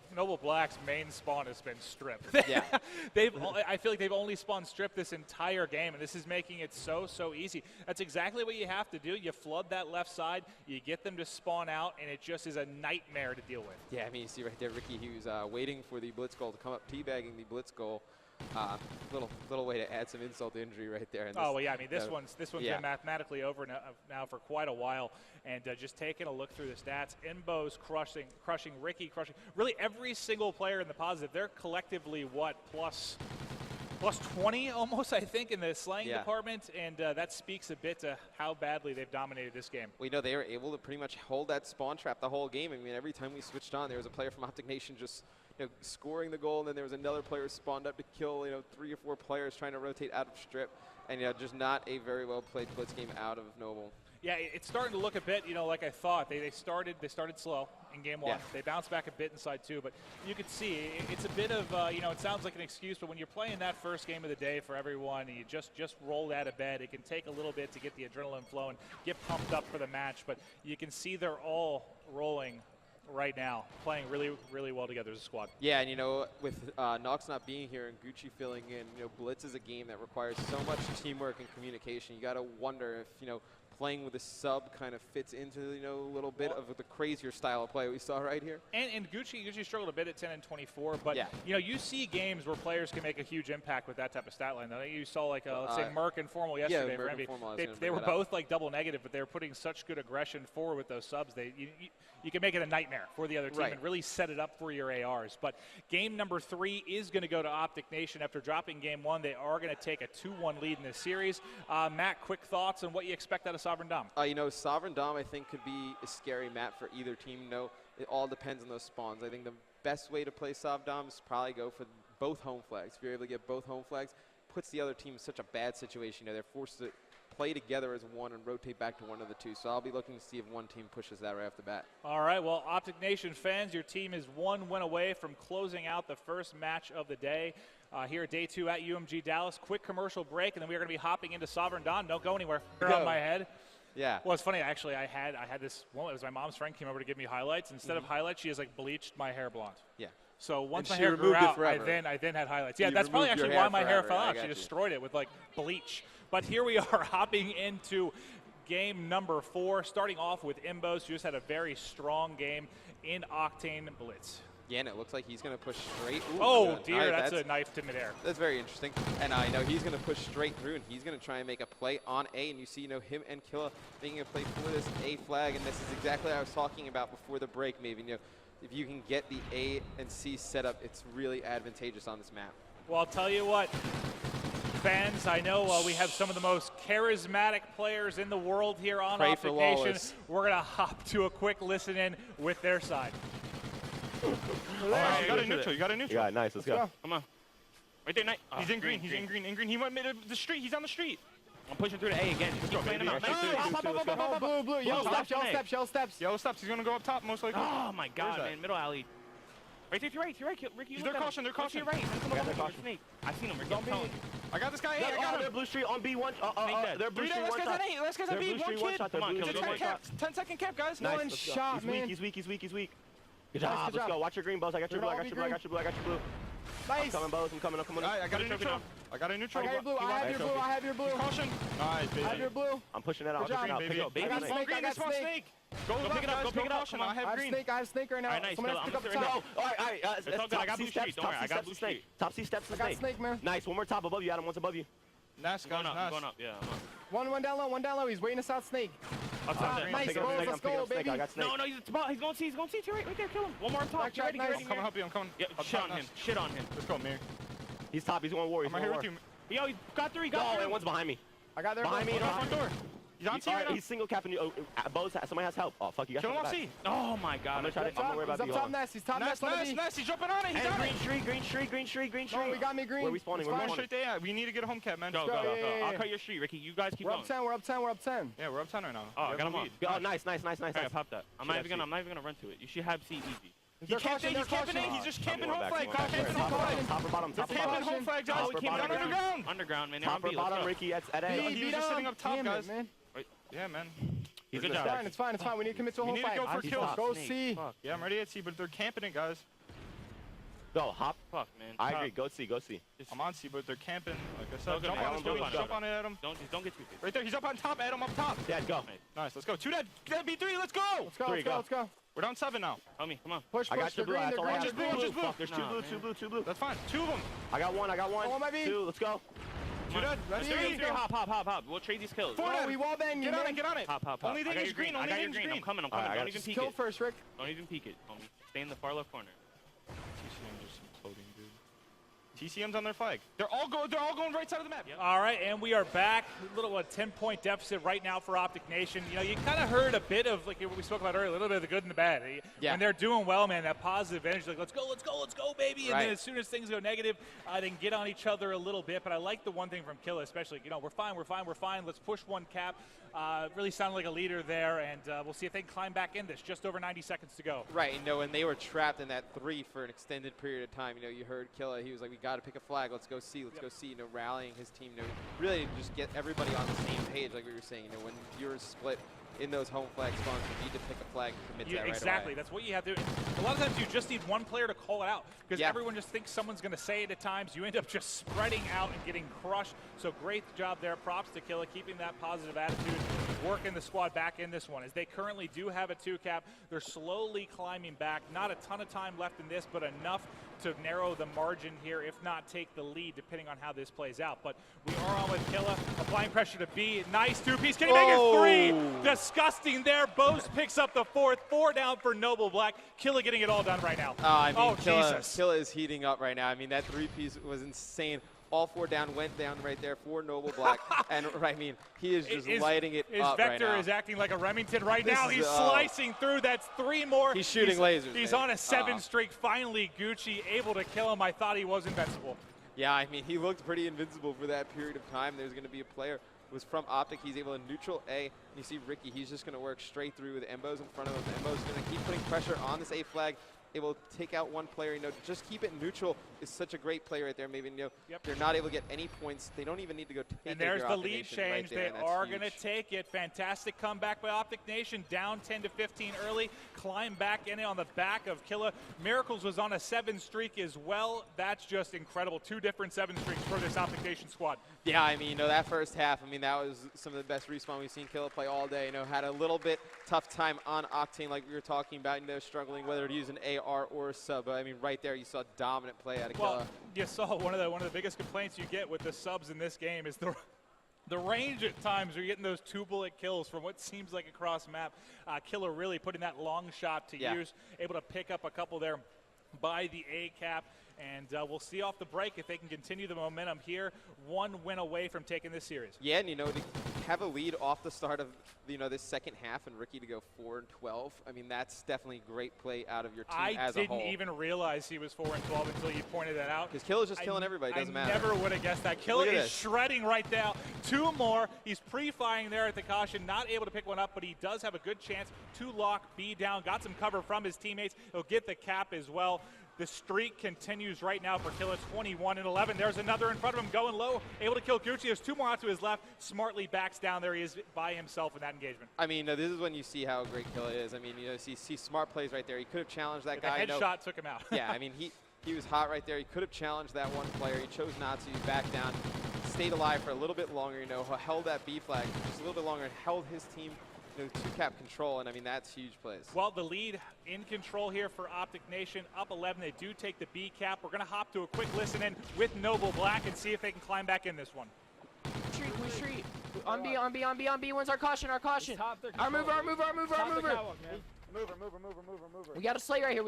[SPEAKER 1] Black's main spawn has been stripped.
[SPEAKER 2] Yeah,
[SPEAKER 1] I feel like they've only spawned stripped this entire game, and this is making it so easy. That's exactly what you have to do. You flood that left side, you get them to spawn out, and it just is a nightmare to deal with.
[SPEAKER 2] Yeah, I mean, you see right there, Ricky, he was waiting for the blitz goal to come up, teabagging the blitz goal. Little way to add some insult to injury right there. And
[SPEAKER 1] oh well, yeah. I mean, this one's been mathematically over now for quite a while, and just taking a look through the stats, Imbo's crushing Ricky, crushing really every single player in the positive. They're collectively what plus 20 almost, I think, in the slaying department, and that speaks a bit to how badly they've dominated this game.
[SPEAKER 2] Well, you know, they were able to pretty much hold that spawn trap the whole game. I mean, every time we switched on, there was a player from Optic Nation just scoring the goal, and then there was another player spawned up to kill 3 or 4 players trying to rotate out of strip, and just not a very well played blitz game out of Noble.
[SPEAKER 1] Yeah, it's starting to look a bit, like I thought. They started slow in game 1.
[SPEAKER 2] Yeah.
[SPEAKER 1] They bounced back a bit inside 2, but you could see it's a bit of it sounds like an excuse, but when you're playing that first game of the day for everyone, and you just rolled out of bed, it can take a little bit to get the adrenaline flowing, get pumped up for the match, but you can see they're all rolling right now, playing really, really well together as a squad.
[SPEAKER 2] Yeah, and with Nox not being here and Gucci filling in, Blitz is a game that requires so much teamwork and communication. You got to wonder if playing with a sub kind of fits into a little bit of the crazier style of play we saw right here.
[SPEAKER 1] And Gucci struggled a bit at 10 and 24, but you see games where players can make a huge impact with that type of stat line. Though you saw like let's say Merc and Formal yesterday for MV. They were both like double negative, but they were putting such good aggression forward with those subs. You can make it a nightmare for the other team and really set it up for your ARs. But game number 3 is going to go to Optic Nation after dropping game 1. They are going to take a 2-1 lead in this series. Matt, quick thoughts on what you expect out of Sovereign Dom?
[SPEAKER 2] Sovereign Dom, I think, could be a scary map for either team. It all depends on those spawns. I think the best way to play Sov Dom is probably go for both home flags. If you're able to get both home flags, puts the other team in such a bad situation. They're forced to play together as one and rotate back to one of the two. So I'll be looking to see if one team pushes that right off the bat. All
[SPEAKER 1] right, well, Optic Nation fans, your team is 1 win away from closing out the first match of the day here at day 2 at UMG Dallas. Quick commercial break, and then we're going to be hopping into Sovereign Dawn. Don't go anywhere. You're on my head.
[SPEAKER 2] Yeah.
[SPEAKER 1] Well, it's funny, actually. I had this, well, it was my mom's friend came over to give me highlights. Instead of highlights, she has like bleached my hair blonde.
[SPEAKER 2] Yeah.
[SPEAKER 1] So once my hair grew out, I then had highlights. Yeah, that's probably actually why my hair fell out. She destroyed it with like bleach. But here we are hopping into game number 4, starting off with Imbos, who just had a very strong game in Octane Blitz.
[SPEAKER 2] Yeah, and it looks like he's going to push straight. Ooh,
[SPEAKER 1] oh, dear, that's a knife to midair.
[SPEAKER 2] That's very interesting. And I know he's going to push straight through, and he's going to try and make a play on A. And you see, him and Killa making a play for this A flag, and this is exactly what I was talking about before the break, maybe. If you can get the A and C set up, it's really advantageous on this map.
[SPEAKER 1] Well, I'll tell you what, fans, I know we have some of the most charismatic players in the world here on Optic Nation. We're going to hop to a quick listen-in with their side.
[SPEAKER 3] You got a neutral.
[SPEAKER 4] Yeah, nice. Let's go.
[SPEAKER 3] Come on. Right there, Knight. He's in green. He's in green. He went mid the street. He's on the street.
[SPEAKER 4] I'm pushing through to A again. Just keep playing him out.
[SPEAKER 3] Blue. Yellow steps. Yellow steps. He's going to go up top, most likely.
[SPEAKER 4] Oh, my God, man. Middle alley.
[SPEAKER 3] Right there, to your right, Ricky. They're caution.
[SPEAKER 4] They're right. I seen him, Ricky.
[SPEAKER 3] I got this guy. I got him.
[SPEAKER 4] They're blue street on B1. They're blue street one shot.
[SPEAKER 3] Let's get that B. One kid.
[SPEAKER 4] Come on, 10-second
[SPEAKER 3] cap, guys.
[SPEAKER 4] Nice.
[SPEAKER 3] One shot, man.
[SPEAKER 4] He's weak. Good job. Let's go. Watch your green, Bows. I got your blue. Nice. I'm coming, Bows. I'm coming.
[SPEAKER 3] I got a neutral. I got your blue.
[SPEAKER 5] I have your blue.
[SPEAKER 3] Caution. Nice, baby.
[SPEAKER 5] I have your blue.
[SPEAKER 4] I'm pushing that out.
[SPEAKER 3] Pick up, baby.
[SPEAKER 5] I got snake.
[SPEAKER 3] Go pick it up. Go pick it up. I have green.
[SPEAKER 5] I have snake right now.
[SPEAKER 4] Someone else pick up the top. All right.
[SPEAKER 3] I got blue street. Don't worry. I got blue street.
[SPEAKER 4] Top C steps.
[SPEAKER 5] I got snake, man.
[SPEAKER 4] Nice. One more top above you, Adam. One's above you.
[SPEAKER 3] Nice,
[SPEAKER 4] going up. Yeah.
[SPEAKER 5] One down low. He's waiting us out snake. Nice, let's go, baby.
[SPEAKER 4] No, he's going to see. Right there. Kill him. One more top.
[SPEAKER 5] I'm
[SPEAKER 3] coming help you. I'm coming.
[SPEAKER 4] Yeah, shit on him.
[SPEAKER 3] Let's go, Mir.
[SPEAKER 4] He's top. He's going war.
[SPEAKER 3] I'm right here with you.
[SPEAKER 4] Yo, he got 3. And one's behind me.
[SPEAKER 5] I got there.
[SPEAKER 4] Behind me.
[SPEAKER 3] Front door. He's on C right now.
[SPEAKER 4] He's single capping you. Bows, somebody has help. Oh, fuck, you got
[SPEAKER 3] Kill him off C. Oh my god.
[SPEAKER 4] I'm gonna worry about
[SPEAKER 5] he's up top nest. He's top nest.
[SPEAKER 3] Nice. He's jumping on it. He's on it.
[SPEAKER 4] Green street.
[SPEAKER 5] No, we got me green.
[SPEAKER 4] Where we spawning?
[SPEAKER 3] We're straight there. We need to get a home cap, man.
[SPEAKER 1] Go.
[SPEAKER 3] I'll cut your street, Ricky. You guys keep going.
[SPEAKER 5] We're up 10.
[SPEAKER 3] Yeah, we're up 10 right now.
[SPEAKER 1] Oh, I got him on.
[SPEAKER 4] Oh, nice.
[SPEAKER 1] Alright, pop that. I'm not even gonna run to it. You should have C easy.
[SPEAKER 3] He's camping A. He's just camping home flag.
[SPEAKER 4] Top or bottom.
[SPEAKER 3] They're camping home flag, guys.
[SPEAKER 4] Top or
[SPEAKER 3] Keep it
[SPEAKER 4] bottom.
[SPEAKER 3] underground, man.
[SPEAKER 4] Top or bottom, Ricky at A.
[SPEAKER 3] He was just sitting up top, guys.
[SPEAKER 5] Man.
[SPEAKER 3] Yeah, man.
[SPEAKER 4] Good
[SPEAKER 3] job.
[SPEAKER 5] It's fine. We need to commit to a whole
[SPEAKER 3] We need to
[SPEAKER 5] fight.
[SPEAKER 3] go for kills.
[SPEAKER 5] Go C.
[SPEAKER 3] Yeah, I'm ready at C, but they're camping it, guys.
[SPEAKER 4] Go, hop.
[SPEAKER 1] Fuck, man.
[SPEAKER 4] I agree. Go C.
[SPEAKER 3] I'm on C, but they're camping. Like I said,
[SPEAKER 1] Jump
[SPEAKER 3] on it, Adam.
[SPEAKER 1] Don't get too big.
[SPEAKER 3] Right there. He's up on top. Adam up top.
[SPEAKER 4] Yeah, go.
[SPEAKER 3] Nice. Let's go. 2 dead. B3. Let's go.
[SPEAKER 5] Let's go.
[SPEAKER 3] We're down 7 now.
[SPEAKER 1] Homie, come on.
[SPEAKER 5] Push.
[SPEAKER 4] I got
[SPEAKER 5] The
[SPEAKER 4] your blue.
[SPEAKER 5] green.
[SPEAKER 4] That's all I have.
[SPEAKER 3] Just blue.
[SPEAKER 4] Fuck, there's two blue.
[SPEAKER 3] That's fine. 2 of them.
[SPEAKER 4] I got one.
[SPEAKER 5] Oh, my B.
[SPEAKER 4] 2. Let's go.
[SPEAKER 3] 2 dead. Let's
[SPEAKER 1] Three.
[SPEAKER 3] go.
[SPEAKER 1] Hop. We'll trade these kills.
[SPEAKER 3] 4 dead.
[SPEAKER 5] We wall bang.
[SPEAKER 3] Get on it.
[SPEAKER 1] Hop.
[SPEAKER 3] Only thing is green.
[SPEAKER 1] I got your green. I'm coming.
[SPEAKER 4] Alright,
[SPEAKER 1] Don't even peek
[SPEAKER 5] Kill
[SPEAKER 1] it.
[SPEAKER 5] first, Rick.
[SPEAKER 1] Don't even peek it, homie. Stay in the far left corner.
[SPEAKER 3] TCM just imploding, dude. TCM's on their flag. They're all going right side of the map.
[SPEAKER 1] Yep. All right, and we are back. A little 10-point deficit right now for Optic Nation. You know, you kind of heard a bit of, like what we spoke about earlier, a little bit of the good and the bad.
[SPEAKER 2] Yeah.
[SPEAKER 1] When they're doing well, man, that positive energy, like, let's go, baby. And
[SPEAKER 2] Right.
[SPEAKER 1] then as soon as things go negative, they can get on each other a little bit. But I like the one thing from Killa, especially, you know, we're fine. Let's push one cap. Really sounded like a leader there, and we'll see if they can climb back in this. Just over 90 seconds to go.
[SPEAKER 2] Right, and when they were trapped in that 3 for an extended period of time, you heard Killa. He was like, we got to pick a flag. Let's go C. Let's go C. Rallying his team. Really just get everybody on the same page, like we were saying. When you're split in those home flag spawns, you need to pick a flag and commit to that right
[SPEAKER 1] Exactly.
[SPEAKER 2] away.
[SPEAKER 1] That's what you have to do. A lot of times you just need one player to call it out because everyone just thinks someone's going to say it at times. You end up just spreading out and getting crushed. So great job there. Props to Killa, keeping that positive attitude, working the squad back in this one. As they currently do have a 2 cap, they're slowly climbing back. Not a ton of time left in this, but enough to narrow the margin here, if not take the lead, depending on how this plays out. But we are on with Killa, applying pressure to B. Nice 2-piece. Can he make it 3? Disgusting there. Bose picks up the 4th. 4 down for Nobel Black. Killa getting it all done right now. Jesus.
[SPEAKER 2] Killa is heating up right now. I mean, that 3-piece was insane. All 4 down, went down right there for Nobel Black. And I mean, he is just lighting it up right now.
[SPEAKER 1] His Vector is acting like a Remington right now. He's slicing through. That's 3 more.
[SPEAKER 2] He's shooting lasers.
[SPEAKER 1] He's on a 7 streak. Finally, Gucci able to kill him. I thought he was invincible.
[SPEAKER 2] Yeah, I mean, he looked pretty invincible for that period of time. There's going to be a player who was from Optic. He's able to neutral A. And you see Ricky, he's just going to work straight through with Embos in front of him. Embos going to keep putting pressure on this A flag. Able to take out one player, just keep it neutral is such a great play right there. Maybe, they're not able to get any points. They don't even need to go take it.
[SPEAKER 1] And there's the lead change. They are going to take it. Fantastic comeback by Optic Nation. Down 10-15 early. Climb back in it on the back of Killa. Miracles was on a 7 streak as well. That's just incredible. 2 different 7 streaks for this Optic Nation squad.
[SPEAKER 2] Yeah, I mean, that first half, I mean, that was some of the best respawn we've seen Killa play all day. Had a little bit tough time on Octane, like we were talking about, struggling whether to use an AR or a sub. But I mean, right there, you saw dominant play out of Killa.
[SPEAKER 1] Well, you saw one of the biggest complaints you get with the subs in this game is the range at times. You're getting those 2-bullet kills from what seems like across map. Killa really putting that long shot to use, able to pick up a couple there by the A cap. And we'll see off the break if they can continue the momentum here. 1 win away from taking this series.
[SPEAKER 2] Yeah, and to have a lead off the start of this second half and Ricky to go 4-12. I mean, that's definitely great play out of your team as a whole.
[SPEAKER 1] I didn't even realize he was 4-12 until you pointed that out.
[SPEAKER 2] Because Killa's just killing everybody. Doesn't matter.
[SPEAKER 1] I never would have guessed that. Killa is shredding right now. 2 more. He's pre-firing there at the caution. Not able to pick one up, but he does have a good chance to lock B down. Got some cover from his teammates. He'll get the cap as well. The streak continues right now for Killa, 21-11. There's another in front of him going low, able to kill Gucci. There's 2 more out to his left. Smartly backs down. There he is by himself in that engagement. I
[SPEAKER 2] mean, this is when you see how great Killa is. I mean, see smart plays right there. He could have challenged that guy.
[SPEAKER 1] The headshot took him out.
[SPEAKER 2] Yeah, I mean, he was hot right there. He could have challenged that one player. He chose not to. He backed down, stayed alive for a little bit longer, held that B flag just a little bit longer and held his team 2-cap control, and I mean, that's huge plays.
[SPEAKER 1] Well, the lead in control here for Optic Nation, up 11. They do take the B cap. We're going to hop to a quick listen in with Nobel Black and see if they can climb back in this one.
[SPEAKER 6] Street. On B. When's our caution? Our mover.
[SPEAKER 5] Mover.
[SPEAKER 6] We got a slay right here.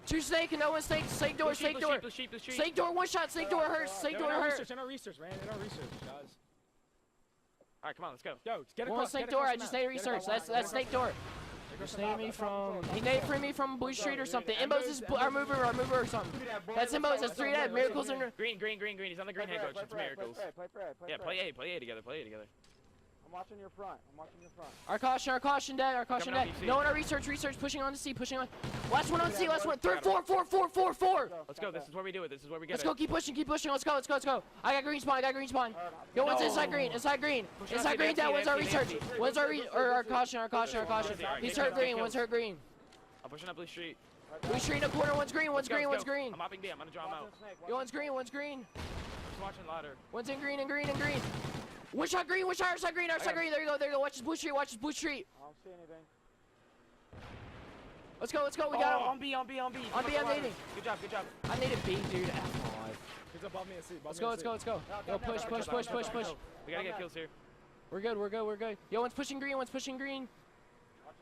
[SPEAKER 6] Two snake and no one snake. Snake door, snake door. Snake door, one shot. Snake door hurts. Snake door hurts.
[SPEAKER 5] In our research, man. In our research, guys.
[SPEAKER 3] All right, come on, let's go.
[SPEAKER 5] Yo, get
[SPEAKER 6] One
[SPEAKER 5] across.
[SPEAKER 6] snake door. I just need research. That's snake door. Just nade me from. He nade for me from Blue Street or something. Imbos is our mover or something. That's Imbos. That's 3 dead. Miracles in.
[SPEAKER 3] Green. He's on the green head coach. It's Miracles. Yeah, play A together.
[SPEAKER 4] I'm watching your front.
[SPEAKER 6] Our caution dead. No one our research pushing on the C, pushing on. Last one on C, last one. Third, four.
[SPEAKER 3] Let's go. This is where we do it. This is where we get
[SPEAKER 6] Let's go, keep pushing. Let's go. I got green spawn. Yo, one's inside green. Inside green, that one's our research. One's our caution. He's hurt green, one's hurt green.
[SPEAKER 3] I'm pushing up Blue Street.
[SPEAKER 6] Blue Street in the corner, one's green.
[SPEAKER 3] I'm hopping B, I'm gonna draw him out.
[SPEAKER 6] Yo, one's green.
[SPEAKER 3] Just watching ladder.
[SPEAKER 6] One's in green. One shot green, our side green. There you go. Watch his Blue Street.
[SPEAKER 4] I don't see anything.
[SPEAKER 6] Let's go. We got him.
[SPEAKER 3] On B.
[SPEAKER 6] I'm nading.
[SPEAKER 3] Good job.
[SPEAKER 6] I needed B, dude. F5.
[SPEAKER 5] He's above me and C.
[SPEAKER 6] Let's go. Yo, push.
[SPEAKER 3] We gotta get kills here.
[SPEAKER 6] We're good. Yo, one's pushing green.
[SPEAKER 4] Watch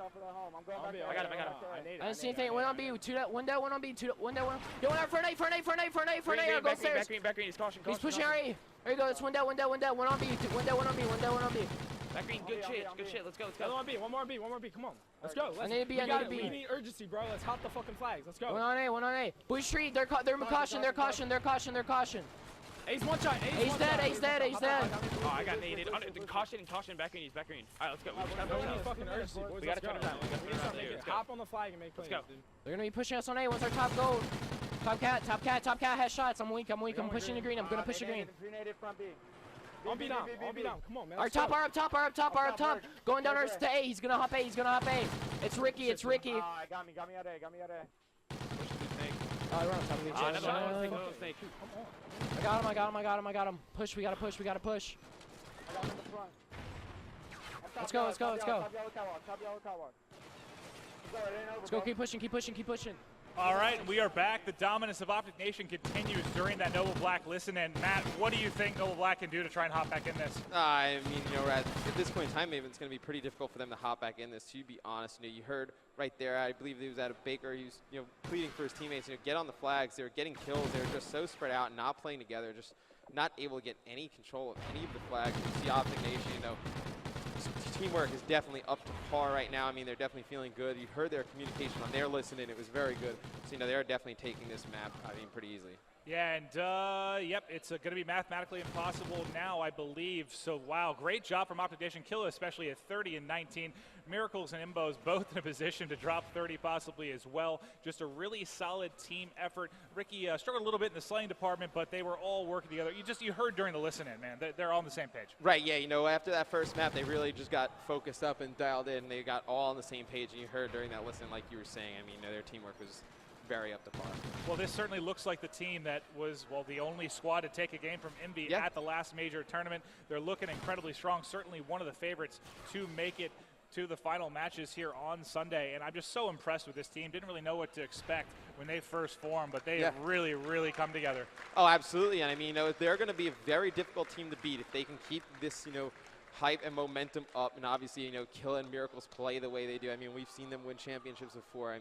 [SPEAKER 4] out for that home. I'm going back there.
[SPEAKER 3] I got him.
[SPEAKER 6] I didn't see anything. One on B. One down. One on B. One down. Yo, one out for an A. Go stairs.
[SPEAKER 3] Back green. He's caution.
[SPEAKER 6] He's pushing our A. There you go. It's one down. One on B. One down.
[SPEAKER 3] Back green. Good shit. Let's go.
[SPEAKER 5] One more on B. Come on. Let's go.
[SPEAKER 6] I need B.
[SPEAKER 5] We need urgency, bro. Let's hop the fucking flags. Let's go.
[SPEAKER 6] One on A. Blue Street. They're caution.
[SPEAKER 5] Ace one shot.
[SPEAKER 6] Ace dead.
[SPEAKER 3] Oh, I got naded. Caution. Back green. All right, let's go.
[SPEAKER 5] We need fucking urgency, boys.
[SPEAKER 3] We gotta turn around.
[SPEAKER 5] Hop on the flag and make plays.
[SPEAKER 3] Let's go.
[SPEAKER 6] They're gonna be pushing us on A. What's our top goal? Top cat has shots. I'm weak. I'm pushing the green. I'm gonna push the green.
[SPEAKER 5] On B down. Come on, man.
[SPEAKER 6] Our up top. Going down to A. He's gonna hop A. It's Ricky.
[SPEAKER 4] Got me at A.
[SPEAKER 6] Oh, we're on top of each other.
[SPEAKER 3] Snake.
[SPEAKER 6] I got him. Push. We gotta push.
[SPEAKER 4] I got him in the front.
[SPEAKER 6] Let's go.
[SPEAKER 4] Top yellow catwalk.
[SPEAKER 6] Let's go. Keep pushing.
[SPEAKER 1] All right, we are back. The dominance of Optic Nation continues during that Noble Black listen. And Matt, what do you think Noble Black can do to try and hop back in this?
[SPEAKER 2] I mean, at this point in time, maybe it's going to be pretty difficult for them to hop back in this. To be honest, you heard right there. I believe he was at a Baker. He was, pleading for his teammates. Get on the flags. They were getting kills. They were just so spread out, and not playing together. Just not able to get any control of any of the flags. You see Optic Nation, teamwork is definitely up to par right now. I mean, they're definitely feeling good. You heard their communication on their listening. It was very good. So, they're definitely taking this map, pretty easily.
[SPEAKER 1] Yeah, and yep, it's going to be mathematically impossible now, I believe. So, wow, great job from Optic Nation. Killa, especially at 30 and 19. Miracles and Imbos both in a position to drop 30 possibly as well. Just a really solid team effort. Ricky struggled a little bit in the slaying department, but they were all working together. You heard during the listen-in, man. They're all on the same page.
[SPEAKER 2] Right, yeah, after that first map, they really just got focused up and dialed in. They got all on the same page, and you heard during that listen, like you were saying, their teamwork was very up to par.
[SPEAKER 1] Well, this certainly looks like the team that was, the only squad to take a game from Envy at the last major tournament. They're looking incredibly strong, certainly one of the favorites to make it to the final matches here on Sunday. And I'm just so impressed with this team. Didn't really know what to expect when they first formed, but they have really, really come together.
[SPEAKER 2] Oh, absolutely. And they're going to be a very difficult team to beat if they can keep this, hype and momentum up. And obviously, Killa and Miracles play the way they do. We've seen them win championships before.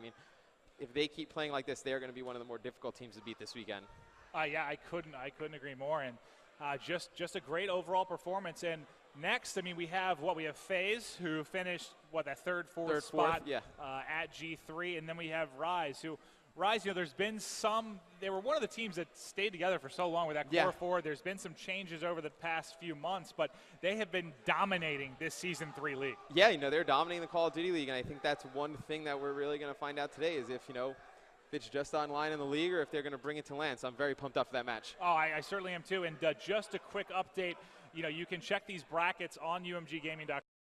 [SPEAKER 2] If they keep playing like this, they're going to be one of the more difficult teams to beat this weekend.
[SPEAKER 1] Yeah, I couldn't agree more. And just a great overall performance. And next, we have FaZe, who finished that fourth spot at G3, and then we have Rise, who there's been they were one of the teams that stayed together for so long with that core four. There's been some changes over the past few months, but they have been dominating this Season 3 league. Yeah,
[SPEAKER 2] they're dominating the Call of Duty League, and I think that's one thing that we're really going to find out today is if it's just online in the league or if they're going to bring it to LAN. So I'm very pumped up for that match.
[SPEAKER 1] Oh, I certainly am too. And just a quick update, you can check these brackets on umggaming.com.